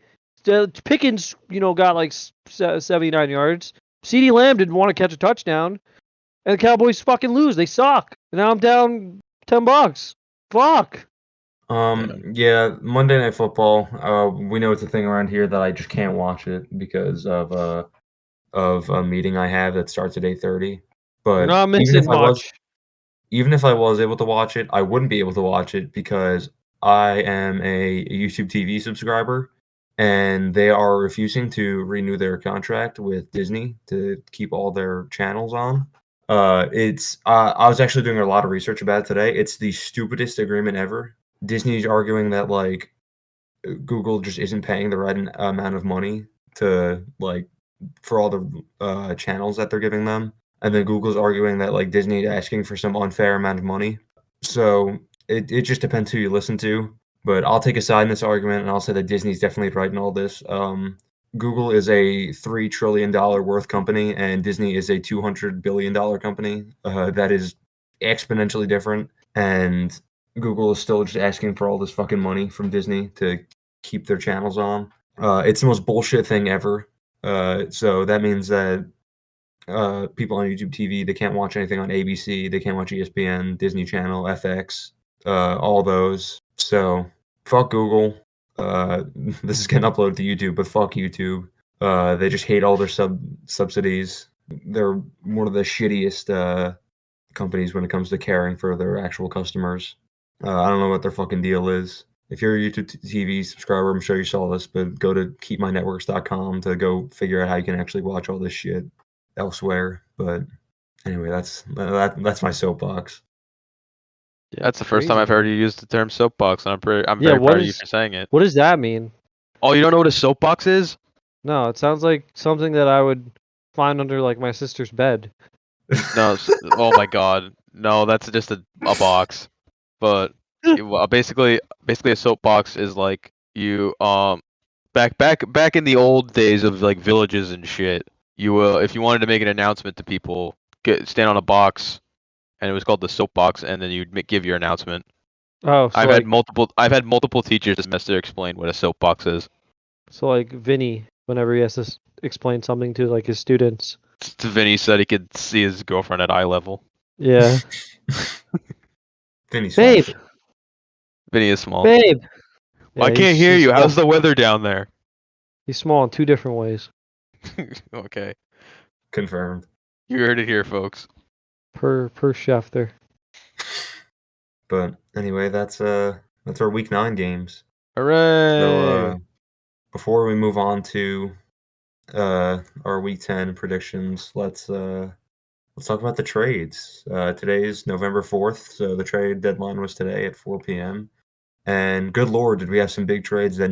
Pickens, got like 79 yards. CeeDee Lamb didn't want to catch a touchdown. And the Cowboys fucking lose. They suck. And now I'm down $10. Fuck. Yeah, Monday Night Football. We know it's a thing around here that I just can't watch it because of a meeting I have that starts at 8:30. You're But not missing much. even if I was able to watch it, I wouldn't be able to watch it because I am a YouTube TV subscriber and they are refusing to renew their contract with Disney to keep all their channels on. I was actually doing a lot of research about it today. It's the stupidest agreement ever. Disney's arguing that like Google just isn't paying the right amount of money to like for all the channels that they're giving them, and then Google's arguing that like Disney is asking for some unfair amount of money. So it just depends who you listen to. But I'll take a side in this argument, and I'll say that Disney's definitely right in all this. Google is a $3 trillion worth company, and Disney is a $200 billion company. That is exponentially different, and Google is still just asking for all this fucking money from Disney to keep their channels on. It's the most bullshit thing ever. So that means that people on YouTube TV, they can't watch anything on ABC, they can't watch ESPN, Disney Channel, FX, all those. So fuck Google. This is getting uploaded to YouTube, but fuck YouTube. They just hate all their subsidies. They're one of the shittiest companies when it comes to caring for their actual customers. I don't know what their fucking deal is. If you're a YouTube TV subscriber, I'm sure you saw this, but go to keepmynetworks.com to go figure out how you can actually watch all this shit elsewhere. But anyway, that's my soapbox. Yeah, that's the first time I've heard you use the term soapbox, and I'm Yeah, very what proud of you is- for saying it. What does that mean? Oh, you don't know what a soapbox is? No, it sounds like something that I would find under like my sister's bed. No. Oh my God. No, that's just a box. But basically a soapbox is like you back in the old days of like villages and shit. You if you wanted to make an announcement to people, stand on a box, and it was called the soapbox, and then you'd give your announcement. Oh, so I've like, had multiple teachers this semester explain what a soapbox is. so like Vinny, whenever he has to explain something to like his students. Vinny said he could see his girlfriend at eye level. Yeah. Vinny's Babe. fine. Vinny is small. Babe. Yeah, I can't hear he's you. How's small. the weather down there? He's small in two different ways. Okay. Confirmed. You heard it here, folks. Per chef there. But anyway, that's our week 9 games. Hooray! So before we move on to our week 10 predictions, let's talk about the trades. Today is November 4th, so the trade deadline was today at 4 p.m. And good lord, did we have some big trades that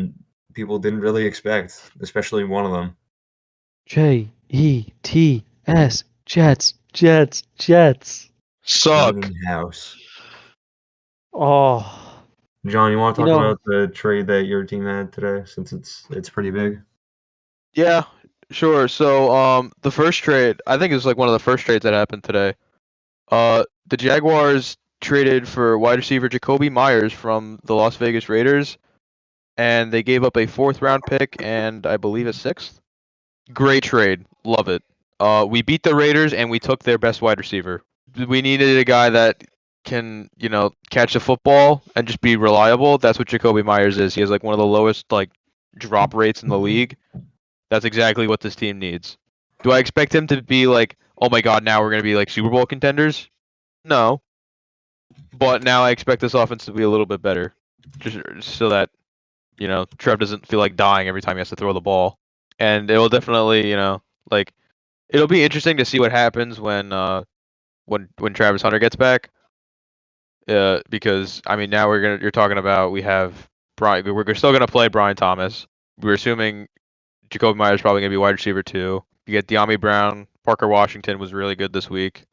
people didn't really expect, especially one of them. Jets. Jets. Suck. Cleaning house. Oh. John, you want to You talk know- about the trade that your team had today, since it's pretty big? Yeah, sure. So, the first trade, I think it was like one of the first trades that happened today. The Jaguars traded for wide receiver Jacoby Myers from the Las Vegas Raiders, and they gave up a 4th round pick and I believe a 6th. Great trade. Love it. We beat the Raiders and we took their best wide receiver. We needed a guy that can, catch the football and just be reliable. That's what Jacoby Myers is. He has like one of the lowest like drop rates in the league. That's exactly what this team needs. Do I expect him to be like, oh my God, now we're going to be like Super Bowl contenders? No. But now I expect this offense to be a little bit better. Just so that, Trev doesn't feel like dying every time he has to throw the ball. And it will definitely, it'll be interesting to see what happens when Travis Hunter gets back. Because I mean, now you're talking about we have Brian. We're still gonna play Brian Thomas. We're assuming Jacoby Myers is probably gonna be wide receiver 2. You get De'Ami Brown. Parker Washington was really good this week.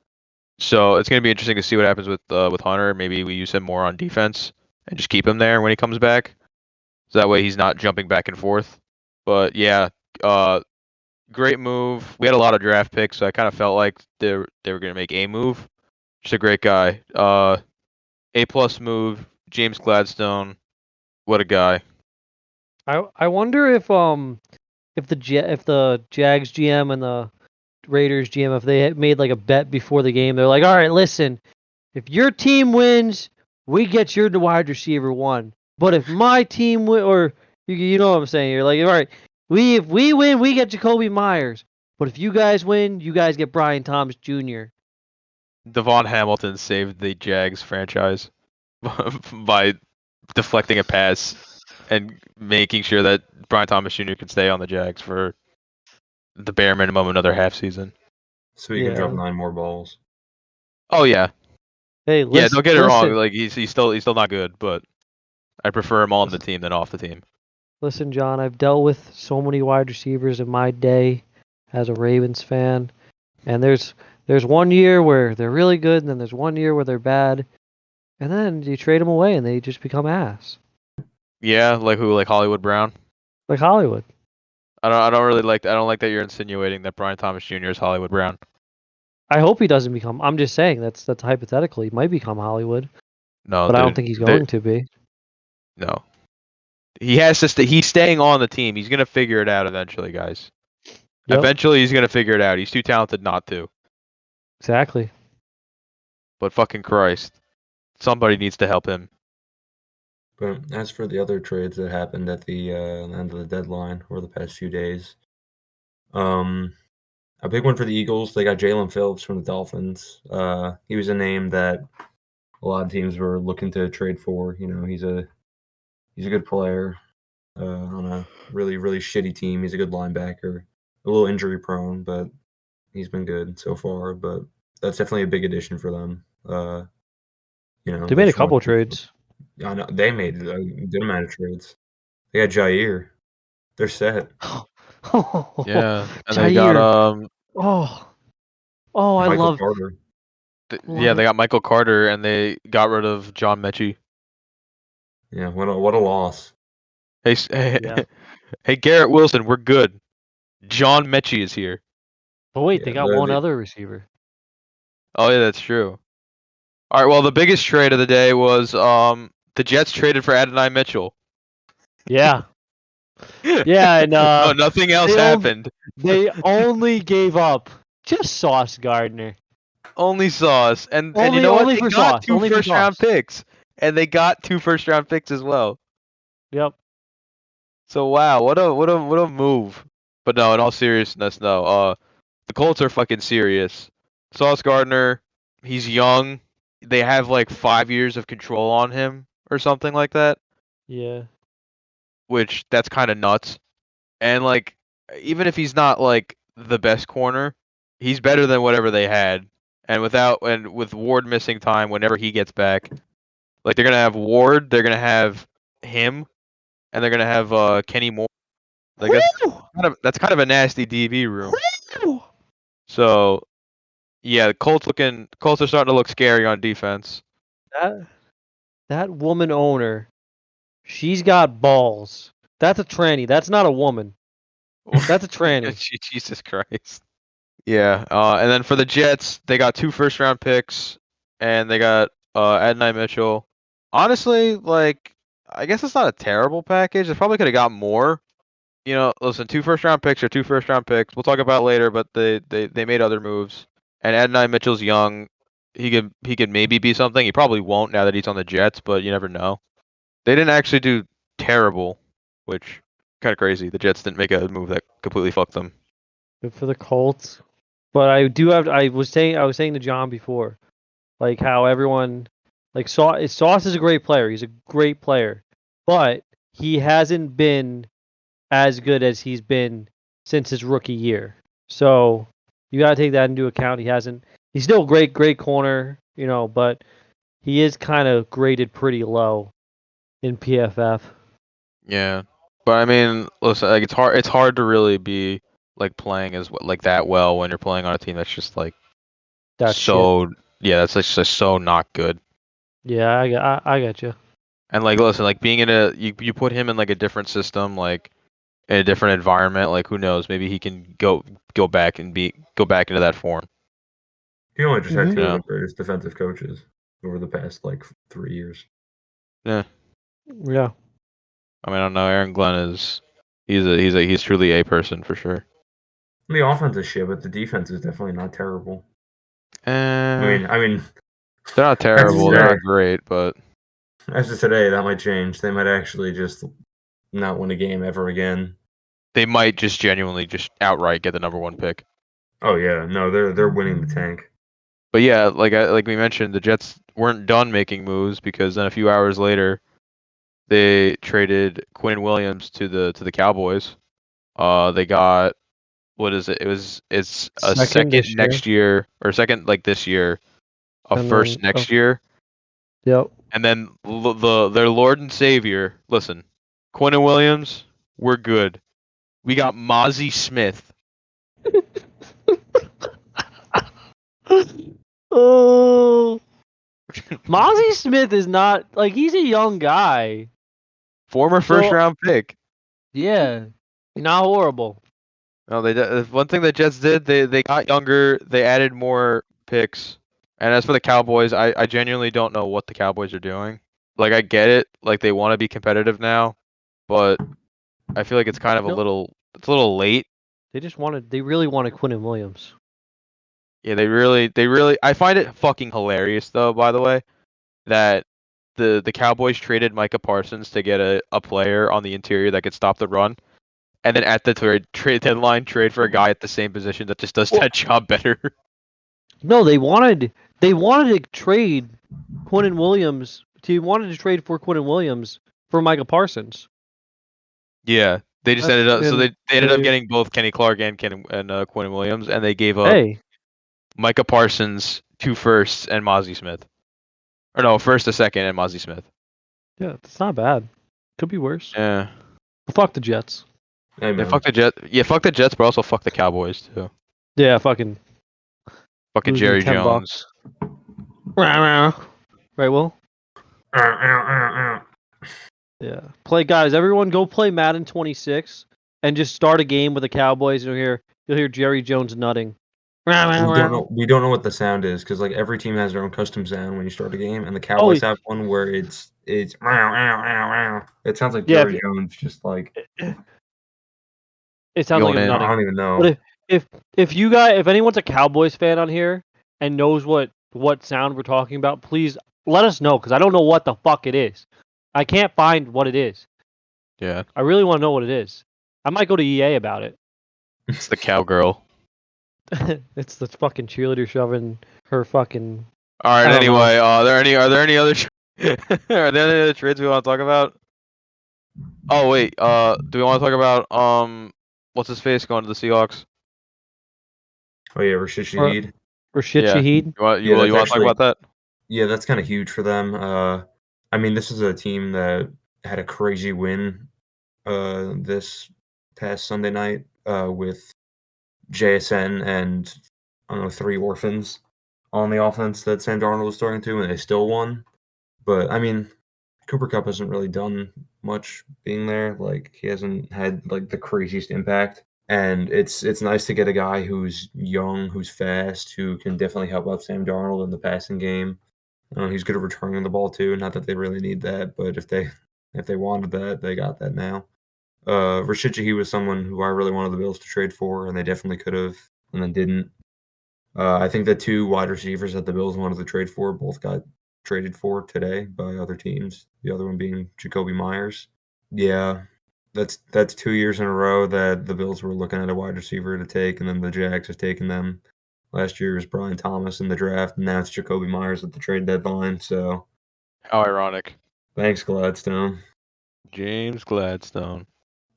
So it's gonna be interesting to see what happens with Hunter. Maybe we use him more on defense and just keep him there when he comes back. So that way he's not jumping back and forth. But yeah, great move. We had a lot of draft picks, so I kind of felt like they were gonna make a move. Just a great guy. A+ move. James Gladstone. What a guy. I wonder if the Jags GM and the Raiders GM, if they had made like a bet before the game, they're like, all right, listen, if your team wins, we get your wide receiver 1. But if my team or you know what I'm saying, you're like, all right, if we win, we get Jacoby Myers. But if you guys win, you guys get Brian Thomas Jr. Devon Hamilton saved the Jags franchise by deflecting a pass and making sure that Brian Thomas Jr. could stay on the Jags for the bare minimum another half season. So he can drop 9 more balls. Oh yeah. Hey, yeah, don't get it wrong. Like he's still not good, but I prefer him on the team than off the team. Listen, John, I've dealt with so many wide receivers in my day as a Ravens fan, and there's one year where they're really good, and then there's one year where they're bad, and then you trade them away, and they just become ass. Yeah, like who? Like Hollywood Brown? Like Hollywood. I don't like that you're insinuating that Brian Thomas Jr. is Hollywood Brown. I hope he doesn't become. I'm just saying that's hypothetical. He might become Hollywood. No, but I don't dude, think he's going to be. No. He has to he's staying on the team. He's gonna figure it out eventually, guys. Yep. Eventually he's gonna figure it out. He's too talented not to. Exactly. But fucking Christ. Somebody needs to help him. But as for the other trades that happened at the end of the deadline or the past few days, a big one for the Eagles. They got Jalen Phillips from the Dolphins. He was a name that a lot of teams were looking to trade for. You know, he's a good player on a really shitty team. He's a good linebacker, a little injury prone, but he's been good so far. But that's definitely a big addition for them. You know, They made a couple trades. I know they made a good amount of trades. They got Jair. They're set. Yeah. And Jair. they got I Michael love Carter. they got Michael Carter and they got rid of John Mechie. Yeah, what a loss. Hey, Yeah. hey, Garrett Wilson, we're good. John Mechie is here. But wait, Yeah, they got one other receiver. Oh yeah, that's true. All right, well the biggest trade of the day was the Jets traded for Adonai Mitchell. Yeah. Yeah, and no, nothing else happened. They only gave up just Sauce Gardner. Only Sauce, and you Only- know what? only They for got Sauce, two only for first-round Sauce. picks, and they got 2 first-round picks as well. Yep. So wow, what a move. But no, in all seriousness, no. The Colts are fucking serious. Sauce Gardner, he's young. They have like 5 years of control on him or something like that, Yeah. which that's kind of nuts. And like even if he's not like the best corner, he's better than whatever they had. And with Ward missing time whenever he gets back, like they're gonna have Ward, they're gonna have him, and they're gonna have Kenny Moore. Like that's kind of a nasty DB room. So yeah, the Colts are starting to look scary on defense. That woman owner, she's got balls. That's a tranny. That's not a woman. That's a tranny. Jesus Christ. Yeah, and then for the Jets, they got 2 first-round picks, and they got Adonai Mitchell. Honestly, like I guess it's not a terrible package. They probably could have got more. You know, listen, 2 first-round picks are 2 first-round picks. We'll talk about it later, but they made other moves. And Adonai Mitchell's young. He could maybe be something. He probably won't now that he's on the Jets, but you never know. They didn't actually do terrible, which kind of crazy. The Jets didn't make a move that completely fucked them. Good for the Colts. But I was saying to John before, like how everyone like Sauce is a great player. He's a great player. But he hasn't been as good as he's been since his rookie year. So you gotta take that into account. He's still a great corner, you know, but he is kind of graded pretty low in PFF. Yeah, but I mean, listen, like it's hard to really be like playing like that well when you're playing on a team that's just like That's so yeah, that's like just so not good. Yeah, I got you. And like, listen, like being in you put him in like a different system, like in a different environment, like who knows, maybe he can go back into that form. He only just had Mhm. two Yeah. of the greatest defensive coaches over the past like 3 years. Yeah. I mean, I don't know. Aaron Glenn he's truly a person for sure. The offense is shit, but the defense is definitely not terrible. I I mean, they're not terrible. They're fair. not great, but as of today, that might change. They might actually just not win a game ever again. they might just genuinely just outright get the number 1 pick. Oh yeah, no, they're winning the tank. But yeah, like we mentioned, the Jets weren't done making moves because then a few hours later, they traded Quinn Williams to the Cowboys. They got what is it? It's a second next year or second like this year, a And first then- next year, Yep. and then their Lord and Savior. Listen, Quinn and Williams, we're good. We got Mozzie Smith. Oh, Mozzie Smith is not like he's a young guy. Former first round pick. Yeah, not horrible. No, one thing the Jets did, they got younger, they added more picks, And as for the Cowboys, I genuinely don't know what the Cowboys are doing. Like, I get it, like they want to be competitive now, but I feel like it's kind of a little late. They really wanted Quinn and Williams. Yeah, they really. I find it fucking hilarious though, by the way, that the Cowboys traded Micah Parsons to get a player on the interior that could stop the run, and then at the trade deadline trade for a guy at the same position that just does that job better. No, they wanted to trade Quinn and Williams. They wanted to trade for Quinn and Williams for Micah Parsons. Yeah, they just ended up. So And they ended up getting both Kenny Clark and Quinn and Williams, and they gave up Hey, Micah Parsons, 2 firsts, and Mozzie Smith. Or no, first, a second, and Mozzie Smith. yeah, it's not bad. Could be worse. Yeah. Fuck the Jets. Yeah, fuck the Jets. Yeah, fuck the Jets, but also fuck the Cowboys too. Yeah, fucking Fucking lose me Jerry $10. Jones. Right, Will? Yeah. Guys, everyone go play Madden 26 and just start a game with the Cowboys and you'll hear Jerry Jones nutting. We don't know what the sound is because like every team has their own custom sound when you start a game, and the Cowboys have one where it's it sounds like Jerry Jones, just like it sounds like him nutting. I don't even know. But if anyone's a Cowboys fan on here and knows what sound we're talking about, please let us know because I don't know what the fuck it is. I can't find what it is. Yeah. I really want to know what it is. I might go to EA about it. It's the cowgirl. It's the fucking cheerleader shoving her fucking. All right. Anyway, are there any other are there any other trades we want to talk about? Oh wait. Do we want to talk about what's his face going to the Seahawks? Oh yeah, Rashid Shaheed. Rashid Shaheed. You want to talk about that? Yeah, that's kind of huge for them. I mean, this is a team that had a crazy win this past Sunday night with JSN and I don't know 3 orphans on the offense that Sam Darnold was throwing to, and they still won. But I mean, Cooper Kupp hasn't really done much being there. Like he hasn't had like the craziest impact. And it's nice to get a guy who's young, who's fast, who can definitely help out Sam Darnold in the passing game. He's good at returning the ball too. Not that they really need that, but if they wanted that, they got that now. Rashid Shaheed was someone who I really wanted the Bills to trade for, and they definitely could have, and then didn't. I think the 2 wide receivers that the Bills wanted to trade for both got traded for today by other teams. The other one being Jacoby Myers. Yeah, that's 2 years in a row that the Bills were looking at a wide receiver to take, and then the Jags have taken them. Last year was Brian Thomas in the draft, and now it's Jacoby Myers at the trade deadline. So, how ironic. Thanks, Gladstone. James Gladstone.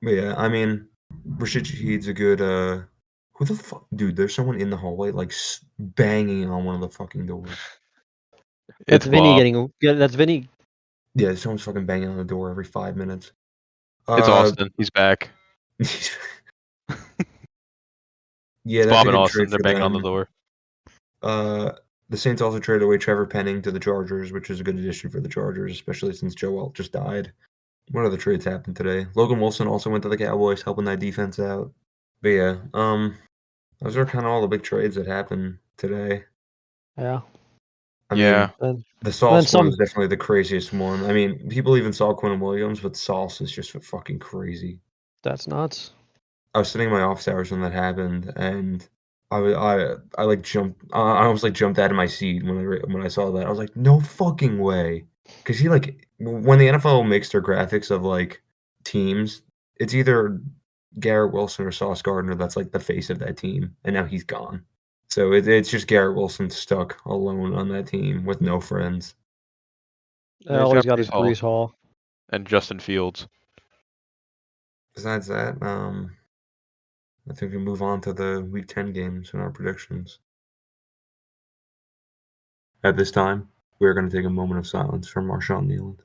But yeah, I mean, Rashid Shaheed's a good. Who the fuck, dude? There's someone in the hallway like banging on one of the fucking doors. That's Vinny That's Vinny. Yeah, someone's fucking banging on the door every 5 minutes. It's Austin. He's back. Yeah, it's that's Bob a and good Austin. trade They're for banging them. on the door. The Saints also traded away Trevor Penning to the Chargers, which is a good addition for the Chargers, especially since Joe Alt just died. What other trades happened today? Logan Wilson also went to the Cowboys, helping that defense out. But yeah, those are kind of all the big trades that happened today. Yeah. I mean, the Sauce one is definitely the craziest one. I mean, people even saw Quinn Williams, but Sauce is just fucking crazy. That's nuts. I was sitting in my office hours when that happened, and I like jumped. I almost like jumped out of my seat when I saw that. I was like, no fucking way, because he like when the NFL makes their graphics of like teams, it's either Garrett Wilson or Sauce Gardner that's like the face of that team, and now he's gone. So it's just Garrett Wilson stuck alone on that team with no friends. I always got his Breece Hall and Justin Fields. Besides that, I think we move on to the Week 10 games and our predictions. At this time, we are going to take a moment of silence for Marshawn Nealand.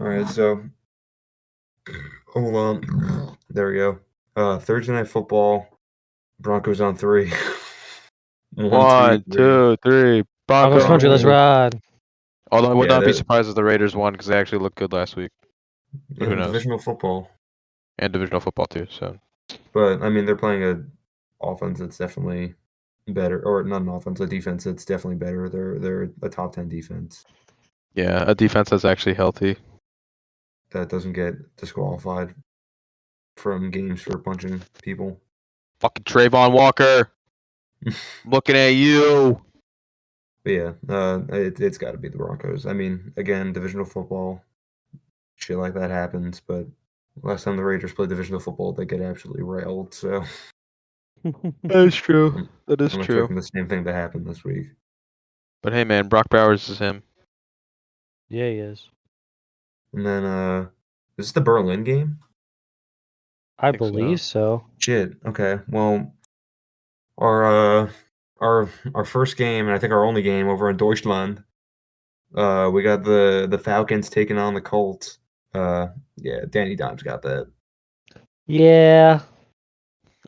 All right, so hold on. There we go. Thursday Night Football. Broncos on 3. 1, 2, 3. Broncos Broncos. country, let's ride. Although I would Yeah, not be that- surprised if the Raiders won because they actually looked good last week. But who knows? Divisional football. And divisional football too. So But I mean, they're playing a offense that's definitely better, or not an offense, a defense that's definitely better. They're a top 10 defense yeah, a defense that's actually healthy. that doesn't get disqualified from games for punching people. Fucking Trayvon Walker. Looking at you. But yeah, it's got to be the Broncos. I mean, again, divisional football, shit like that happens. But last time the Raiders played divisional football, they get absolutely railed. So That is true. That is I'm true. expecting the same thing to happen this week. But hey, man, Brock Bowers is him. Yeah, he is. And then, is this the Berlin game? I Think so. believe so. Shit. Okay. Well, our first game, and I think our only game over in Deutschland. We got the Falcons taking on the Colts. Yeah, Danny Dimes got that. Yeah.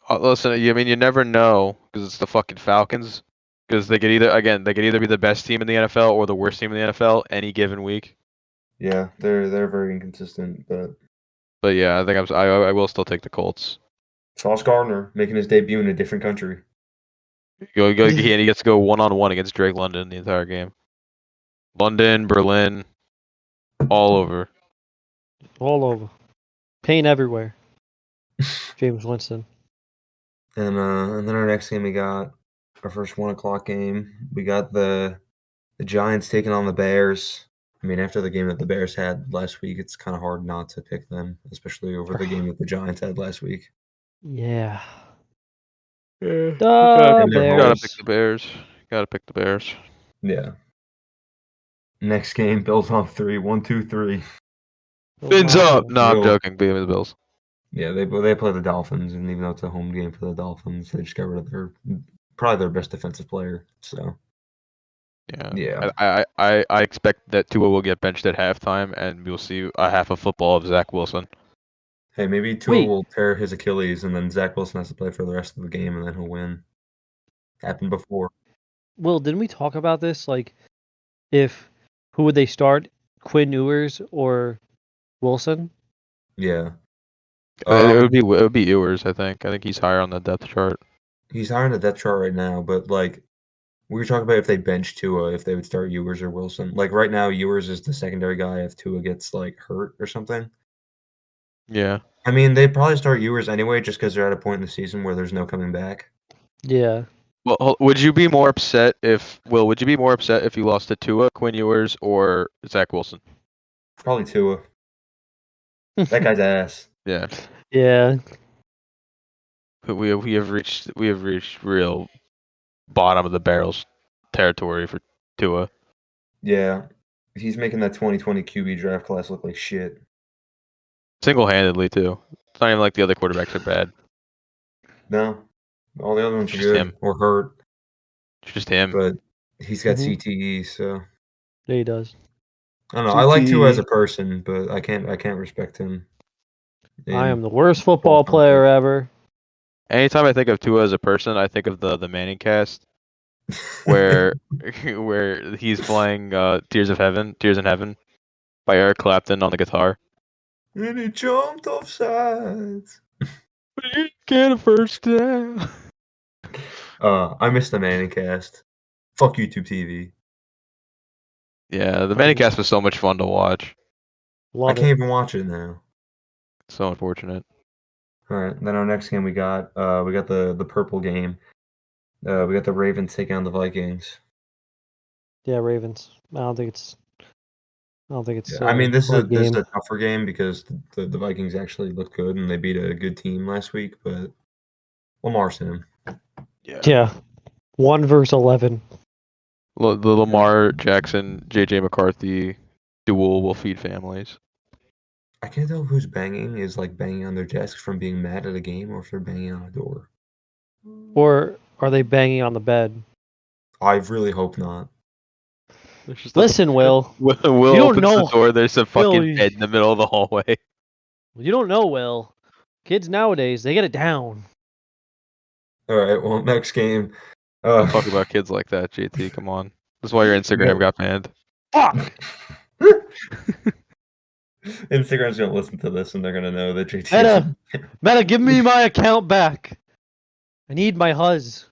Listen, I mean, you never know because it's the fucking Falcons. Because they could either be the best team in the NFL or the worst team in the NFL any given week. Yeah, they're very inconsistent, but But yeah, I think I will still take the Colts. Sauce Gardner making his debut in a different country. And he gets to go 1-on-1 against Drake London the entire game. London, Berlin, all over. All over. Pain everywhere. James Winston. And then our next game we got our first 1:00 game. We got the Giants taking on the Bears. I mean, after the game that the Bears had last week, it's kind of hard not to pick them, especially over the game that the Giants had last week. Yeah. Yeah. The Gotta pick Bears. the Bears. Gotta pick the Bears. Yeah. Next game, Bills on 3. 1, 2, 3. Fins up. No, I'm Will. joking. Beat the Bills. Yeah, they play the Dolphins, and even though it's a home game for the Dolphins, they just got rid of probably their best defensive player. So Yeah. yeah, I expect that Tua will get benched at halftime, and we'll see a half of football of Zach Wilson. hey, maybe Tua Wait. will tear his Achilles, and then Zach Wilson has to play for the rest of the game, and then he'll win. Happened before. Will, didn't we talk about this? Like, who would they start? Quinn Ewers or Wilson? Yeah, It would be Ewers. I think he's higher on the depth chart. he's higher on the depth chart right now, but like we were talking about if they bench Tua, if they would start Ewers or Wilson. Like right now, Ewers is the secondary guy if Tua gets like hurt or something. Yeah. I mean, they'd probably start Ewers anyway, just because they're at a point in the season where there's no coming back. Yeah. Well, would you be more upset if you lost to Tua, Quinn Ewers, or Zach Wilson? Probably Tua. That guy's ass. Yeah. Yeah. We have reached real bottom of the barrels territory for Tua. Yeah, he's making that 2020 QB draft class look like shit. Single-handedly too. It's not even like the other quarterbacks are bad. No, all the other ones are Just good him. or hurt, It's just him. but he's got Mhm. CTE, so Yeah, he does. I don't know. I like Tua as a CTE. person, but I can't respect him. I in am the worst football football player content. ever. Anytime I think of Tua as a person, I think of the Manning cast where where he's playing Tears in Heaven by Eric Clapton on the guitar. And he jumped off sides. Get a first down. I missed the Manning cast. Fuck YouTube TV. Yeah, the Manning cast was so much fun to watch. I Love can't it. even watch it now. So unfortunate. All right, then our next game we got the purple game. We got the Ravens taking on the Vikings. Yeah, Ravens. I don't think it's. I mean, this is a game. tougher game because the Vikings actually looked good and they beat a good team last week, but Lamar's him. Yeah. 1 versus 11. The Lamar Jackson, JJ McCarthy duel will feed families. I can't tell who's banging is like banging on their desk from being mad at a game or if they're banging on a door. Or are they banging on the bed? I really hope not. There's just Listen, Will. Will You don't opens know- the door. There's a fucking Will, bed in the middle of the hallway. You don't know, Will. Kids nowadays, they get it down. All right. Well, next game. Don't talk about kids like that, JT. Come on. That's why your Instagram got banned. Fuck. Instagram's gonna listen to this and they're gonna know that JT. Meta, give me my account back. I need my huzz.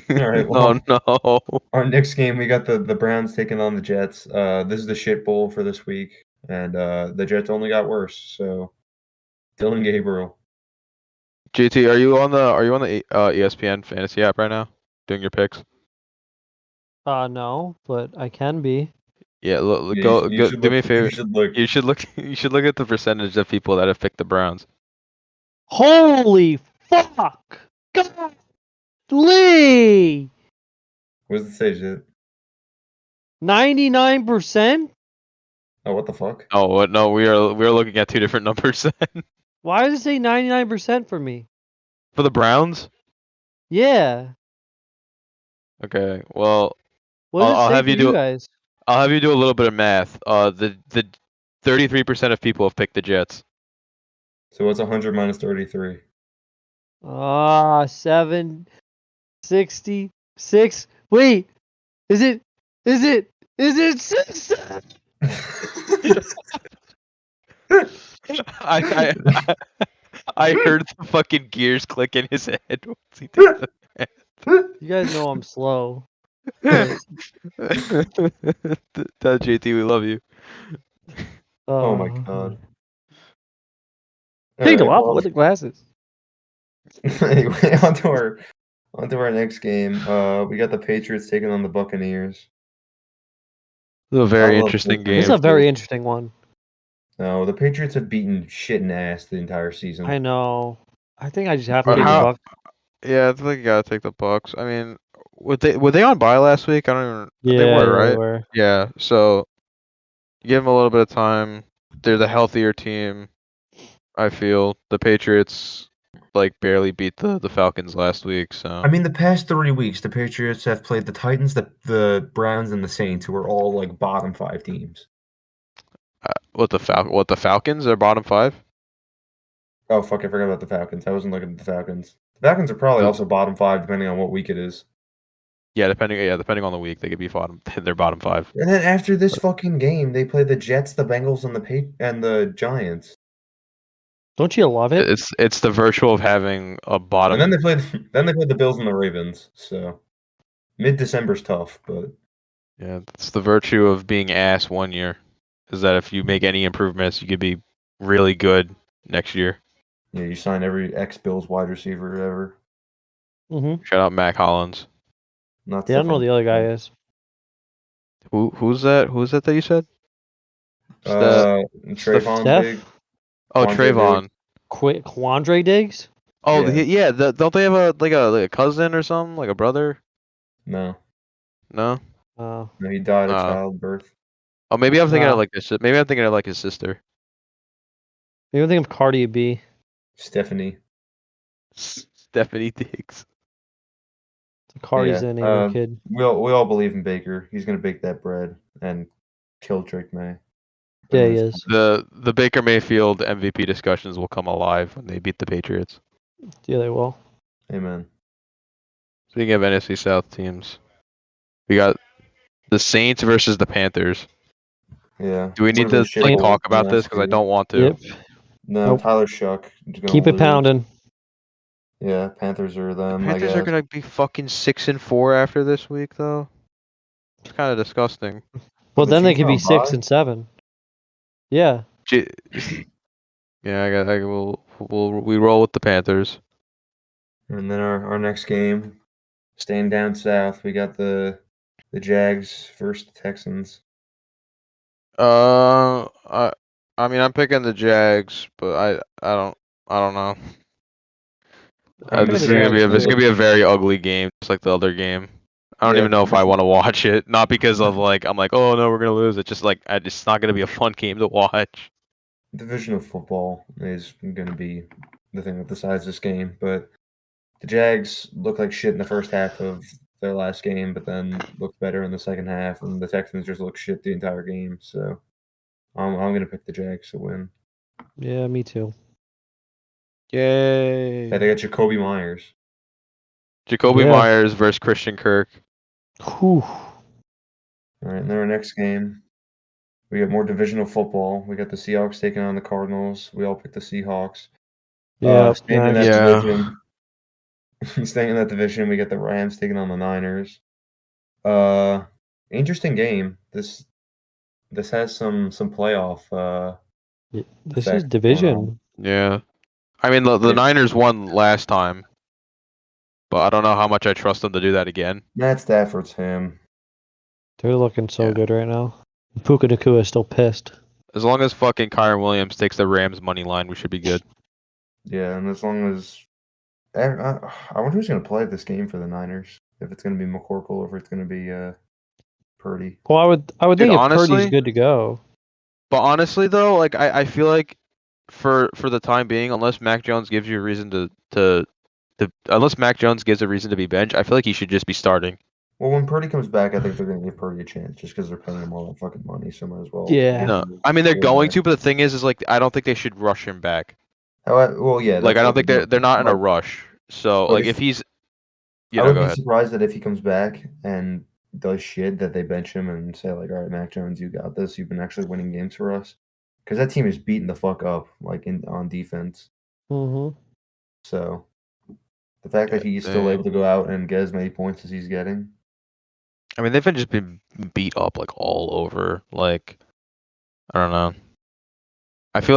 right, well- no. Our next game, we got the Browns taking on the Jets. This is the shit bowl for this week, and the Jets only got worse. So, Dylan Gabriel. JT, are you on the ESPN fantasy app right now, doing your picks? No, but I can be. Yeah, You go should do me a look- favor. You should look. You should look. You should look at the percentage of people that have picked the Browns. Holy fuck! Golly! What does it say, Jit? 99%? Oh, what the fuck? Oh, what? No, we are looking at two different numbers then. Why does it say 99% for me? For the Browns. Yeah. Okay. Well, What does it I'll say have for you you do- guys? I'll have you do a little bit of math. The 33% of people have picked the Jets. So what's 100 minus 33? 766. Wait. Is it 6? I heard the fucking gears click in his head once he did that. You guys know I'm slow. Tell JT we love you. Oh my god. Take them Alright, off with the glasses. anyway, onto our next game. We got the Patriots taking on the Buccaneers. This is a very I love interesting this. This is game. a very interesting one. No, the Patriots have beaten shit and ass the entire season. I know. I think I just have to Or take the how- Bucks. Yeah, I think you gotta take the Bucks. I mean, were they on bye last week? I don't even. Yeah, they were, right? They were. Yeah. So give them a little bit of time. They're the healthier team. I feel the Patriots barely beat the Falcons last week. So I mean, the past 3 weeks, the Patriots have played the Titans, the Browns, and the Saints, who are all like bottom 5 teams. what the Falcons are bottom 5. Oh fuck! I forgot about the Falcons. I wasn't looking at the Falcons. The Falcons are probably also bottom 5, depending on what week it is. Yeah, depending on the week, they could be bottom. They're bottom 5. And then after this fucking game, they play the Jets, the Bengals, and the Giants. Don't you love it? It's the virtue of having a bottom. And then they played the Bills and the Ravens. So mid-December's tough, but Yeah, it's the virtue of being ass one year. Is that if you make any improvements, you could be really good next year. yeah, you sign every ex-Bills wide receiver ever. Mm-hmm. Shout out Mac Hollins. Not Yeah, I don't know who the other guy is. Who's that? Who's that you said? Trayvon Steph? Diggs. Oh, Quandre Trayvon. Quandre Diggs? Oh, Yeah. don't they have a cousin or something, like a brother? No, No. Uh, he died of Oh. childbirth. Oh, maybe I'm thinking Nah. of like this. Maybe I'm thinking of like his sister. maybe I think of Cardi B. Stephanie. Stephanie Diggs. Cardi's Yeah, the name of her kid. We all believe in Baker. He's gonna bake that bread and kill Drake May. Yeah, he is. The Baker Mayfield MVP discussions will come alive when they beat the Patriots. Yeah, they will. Amen. Speaking of NFC South teams, we got the Saints versus the Panthers. Yeah. Do we need to shit bowl talk from about this? last Because I year. don't want to. Yep. No, Nope. Tyler Shuck. is gonna Keep it lose. pounding. Yeah, Panthers are them. Panthers I are guess. gonna be fucking 6-4 after this week, though. It's kind of disgusting. Well, The then they Chiefs could be on 6 bye? and 7. Yeah. Yeah, we roll with the Panthers. And then our next game, staying down south, we got the Jags versus the Texans. I mean, I'm picking the Jags, but I don't know. I'm This is gonna gonna be Jags, this is too. gonna be a very ugly game, just like the other game. I don't Yeah, even know if I want to watch it. Not because of I'm like, oh no, we're gonna lose. It's just it's not gonna be a fun game to watch. Division of football is going to be the thing that decides this game, but the Jags look like shit in the first half of their last game, but then looked better in the second half, and the Texans just looked shit the entire game. So I'm gonna pick the Jags to win. Yeah, me too. Yay! Hey, they got Jacoby Myers. Jacoby Yeah. Myers versus Christian Kirk. Whew. All right, and then our next game, we got more divisional football. We got the Seahawks taking on the Cardinals. We all picked the Seahawks. Yeah. Staying in that Yeah. division. Staying in that division, we get the Rams taking on the Niners. Interesting game. This has some playoff. This is effects going division. on. Yeah. I mean, the Yeah. Niners won last time, but I don't know how much I trust them to do that again. Matt Stafford's him. They're looking so Yeah. good right now. Puka Nacua is still pissed. As long as fucking Kyron Williams takes the Rams money line, we should be good. Yeah, and as long as I wonder who's going to play this game for the Niners. If it's going to be McCorkle or if it's going to be Purdy. Well, I would Dude, think if honestly- Purdy's good to go. But honestly, though, like I feel like for the time being, unless Mac Jones gives you a reason unless Mac Jones gives a reason to be benched, I feel like he should just be starting. Well, when Purdy comes back, I think they're going to give Purdy a chance just because they're paying him all that fucking money. So might as well. Yeah. give No, him I mean they're a going back. to, but the thing is like I don't think they should rush him back. Well, yeah. Like that's I don't what think they're they're not in a like, rush. So like like if- if he's, I go would be ahead. surprised that if he comes back and does shit that they bench him and say like, all right, Mac Jones, you got this. You've been actually winning games for us. Because that team is beating the fuck up like on defense. Mm-hmm. So the fact that he's still Damn. able to go out and get as many points as he's getting. I mean they've been beat up like all over. Like I don't know. I feel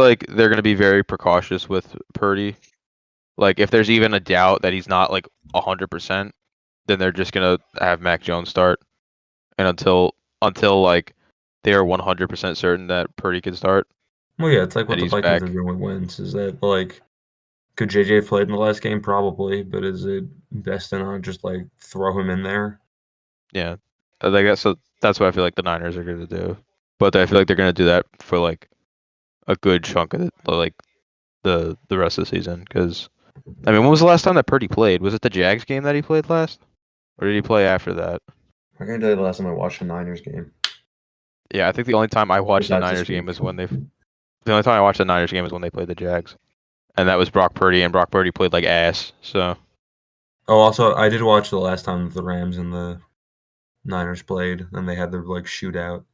like they're gonna be very precautious with Purdy. Like if there's even a doubt that he's not like 100%, then they're just gonna have Mac Jones start. And until like they are 100% certain that Purdy can start. Well, yeah, it's like what And the he's Vikings back. are doing with wins. Is that like, could JJ have played in the last game? Probably, but is it best to not just like throw him in there? Yeah, I guess so. That's what I feel like the Niners are gonna do. But I feel like they're gonna do that for like a good chunk of it, like the rest of the season. Because I mean, when was the last time that Purdy played? Was it the Jags game that he played last, or did he play after that? I can't tell you the last time I watched a Niners game. Yeah, I think the only time I watched the Besides this Niners game week. is when they. The only time I watched the Niners game is when they played the Jags, and that was Brock Purdy, and Brock Purdy played like ass. So Oh, also, I did watch the last time the Rams and the Niners played, and they had their like shootout.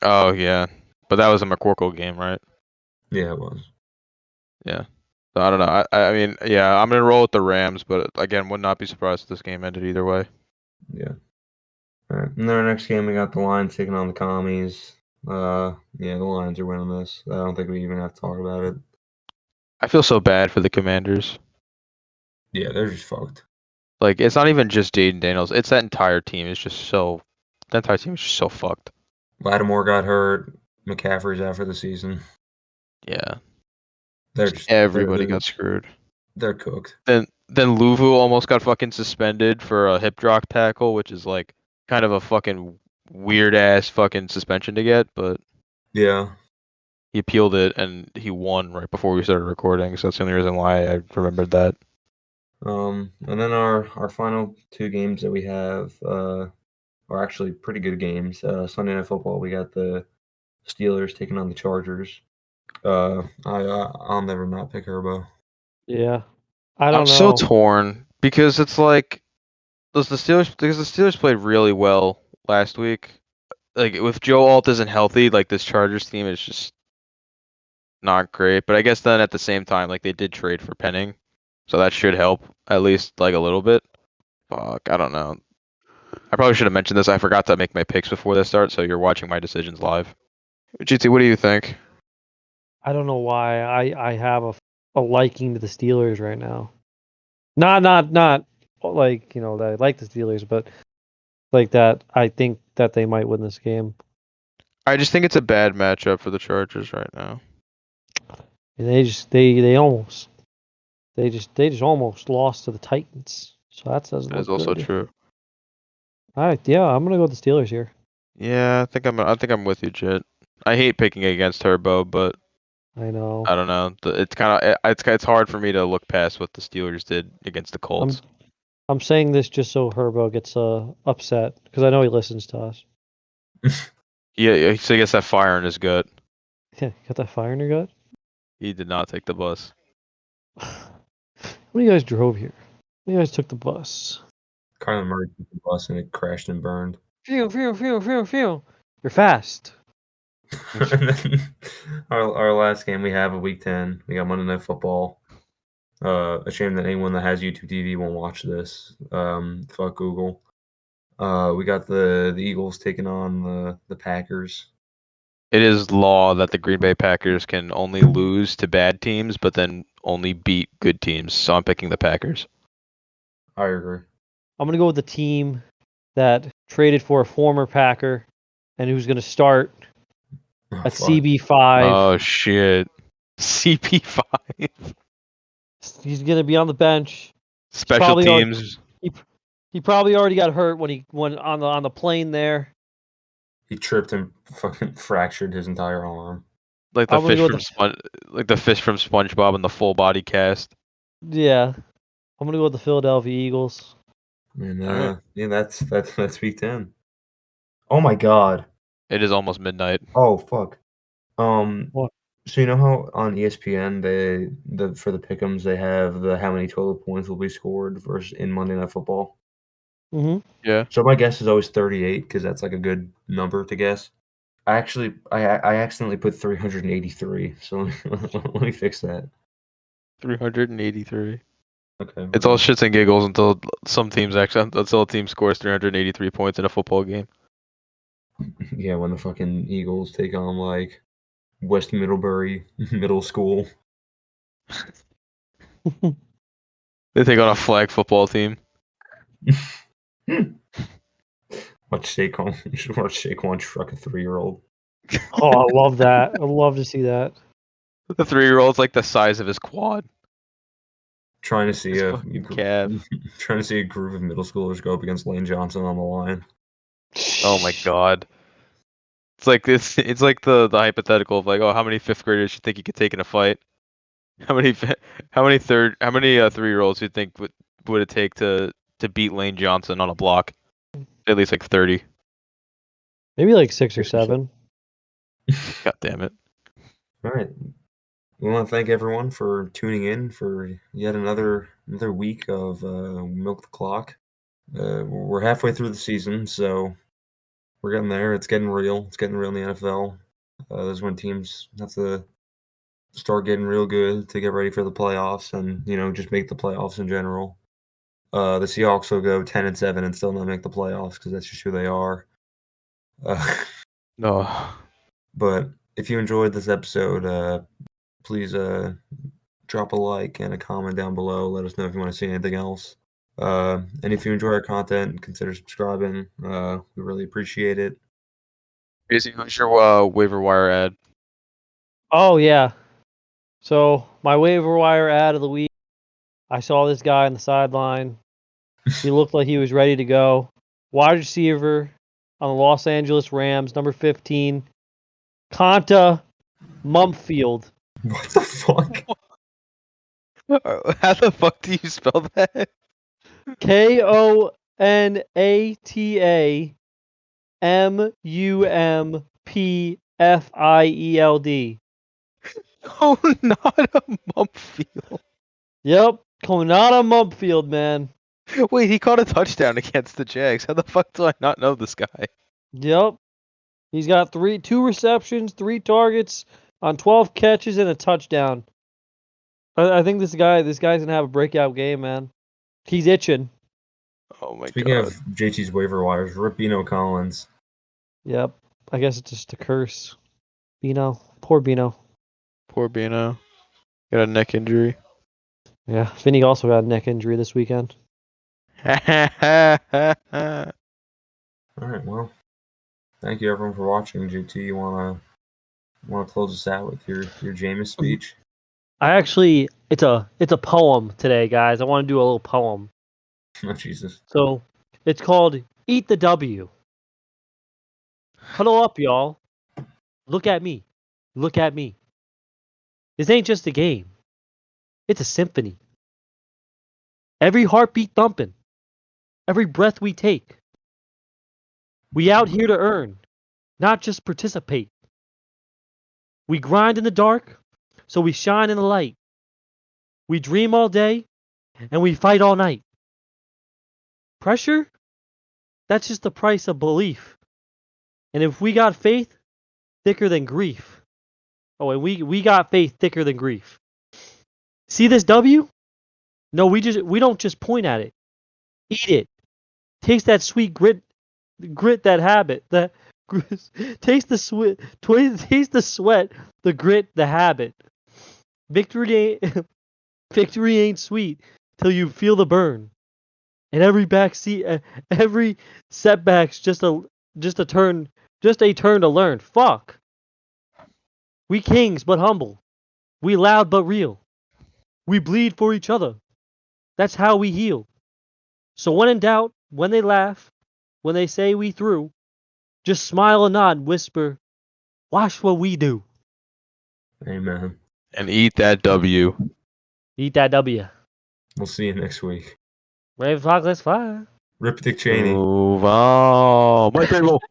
oh yeah, but that was a McCorkle game, right? Yeah, it was. Yeah. So I don't know. I mean, yeah, I'm gonna roll with the Rams, but again, would not be surprised if this game ended either way. Yeah. All right. And then our next game, we got the Lions taking on the Commies. Yeah, the Lions are winning this. I don't think we even have to talk about it. I feel so bad for the Commanders. Yeah, they're just fucked. Like, it's not even just Jaden Daniels. It's that entire team. It's just so. That entire team is just so fucked. Lattimore got hurt. McCaffrey's out for the season. Yeah. They're just Everybody they're, got screwed. They're cooked. Then Luvu almost got fucking suspended for a hip drop tackle, which is like kind of a fucking weird ass fucking suspension to get, but Yeah. he appealed it and he won right before we started recording, so that's the only reason why I remembered that. And then our final two games that we have are actually pretty good games. Sunday Night Football, we got the Steelers taking on the Chargers. I'll never not pick Herbo. Yeah. I don't I'm know. so torn because it's like the Steelers played really well last week. Like if Joe Alt isn't healthy, like this Chargers team is just not great. But I guess then at the same time, like they did trade for Penning, so that should help at least like a little bit. Fuck, I don't know. I probably should have mentioned this. I forgot to make my picks before they start, so you're watching my decisions live. GT, what do you think? I don't know why I have a liking to the Steelers right now. Not like, you know, that I like the Steelers, but like that I think that they might win this game. I just think it's a bad matchup for the Chargers right now. And they almost lost to the Titans. So that doesn't That is look also good. true. All right, yeah, I'm gonna go with the Steelers here. Yeah, I think I'm with you, Jit. I hate picking against Herbo, but I know. I don't know. It's kind of it's hard for me to look past what the Steelers did against the Colts. I'm saying this just so Herbo gets upset because I know he listens to us. Yeah, so he gets that fire in his gut. Yeah, got that fire in your gut? He did not take the bus. When you guys drove here? When you guys took the bus? Kyler Murray took the bus and it crashed and burned. Phew, phew, phew, phew, phew. You're fast. And then our last game we have of Week 10. We got Monday Night Football. A shame that anyone that has YouTube TV won't watch this. Fuck Google. We got the Eagles taking on the Packers. It is law that the Green Bay Packers can only lose to bad teams, but then only beat good teams. So I'm picking the Packers. I agree. I'm going to go with the team that traded for a former Packer and who's going to start at Fuck. CB5. Oh shit. CP5. He's going to be on the bench. Special probably teams. He probably already got hurt when he went on the plane there. He tripped and fucking fractured his entire arm. Like the I'm gonna fish go from with like the fish from SpongeBob in the full body cast. Yeah. I'm going to go with the Philadelphia Eagles. And Alright. yeah, that's Week 10. Oh my god. It is almost midnight. Oh fuck. What? So you know how on ESPN for the pick'ems they have the how many total points will be scored versus in Monday Night Football. Mm-hmm. Yeah. So my guess is always 38 because that's like a good number to guess. I accidentally put 383. So let me fix that. 383. Okay. It's all shits and giggles until a team scores 383 points in a football game. Yeah, when the fucking Eagles take on like West Middlebury Middle School. They take on a flag football team. Watch Saquon truck a 3-year-old. Oh, I love that. I'd love to see that. The 3-year-old's like the size of his quad. Trying to see His a fucking calf. trying to see a group of middle schoolers go up against Lane Johnson on the line. Oh my god. It's like this. It's like the hypothetical of like, oh, how many fifth graders you think you could take in a fight? How many 3-year-olds you think would it take to beat Lane Johnson on a block? At least like 30. Maybe like 6 or 7. God damn it. All right. We want to thank everyone for tuning in for yet another week of Milk the Clock. We're halfway through the season, so we're getting there. It's getting real. It's getting real in the NFL. There's when teams have to start getting real good to get ready for the playoffs, and just make the playoffs in general. The Seahawks will go 10-7 and still not make the playoffs because that's just who they are. No. But if you enjoyed this episode, please drop a like and a comment down below. Let us know if you want to see anything else. And if you enjoy our content, consider subscribing. We really appreciate it. Casey, who's your waiver wire ad? Oh, yeah. So, my waiver wire ad of the week, I saw this guy on the sideline. He looked like he was ready to go. Wide receiver on the Los Angeles Rams, number 15, Conta Mumpfield. What the fuck? How the fuck do you spell that? KonataMumpfield. Oh, not a Mumpfield. Yep, Konata Mumpfield, man. Wait, he caught a touchdown against the Jags. How the fuck do I not know this guy? Yep. He's got 2 receptions, 3 targets on 12 catches and a touchdown. I think this guy's gonna have a breakout game, man. He's itching. Oh my Speaking god. of JT's waiver wires, rip Bino Collins. Yep. I guess it's just a curse. Bino. Poor Bino. Poor Bino. Got a neck injury. Yeah. Vinny also got a neck injury this weekend. All right, well, thank you everyone for watching. JT, you wanna close us out with your Jameis speech? I actually it's a poem today, guys. I want to do a little poem. Oh Jesus. So it's called Eat the W. Huddle up, y'all. Look at me. Look at me. This ain't just a game. It's a symphony. Every heartbeat thumping. every breath we take. We out here to earn, not just participate. We grind in the dark, so we shine in the light. We dream all day, and we fight all night. Pressure? That's just the price of belief. And if we got faith, thicker than grief. Oh, and we got faith thicker than grief. See this W? No, we don't just point at it. Eat it. Taste that sweet grit that habit. Taste the sweat, the grit, the habit. Victory ain't sweet till you feel the burn. And every setback's just a turn to learn. Fuck. We kings but humble. We loud but real. We bleed for each other. That's how we heal. So when in doubt, when they laugh, when they say we through, just smile and nod and whisper, watch what we do. Amen. And eat that W. Eat that W. We'll see you next week. Brave Fox, let's fly. Rip Dick Cheney. Move on. My table.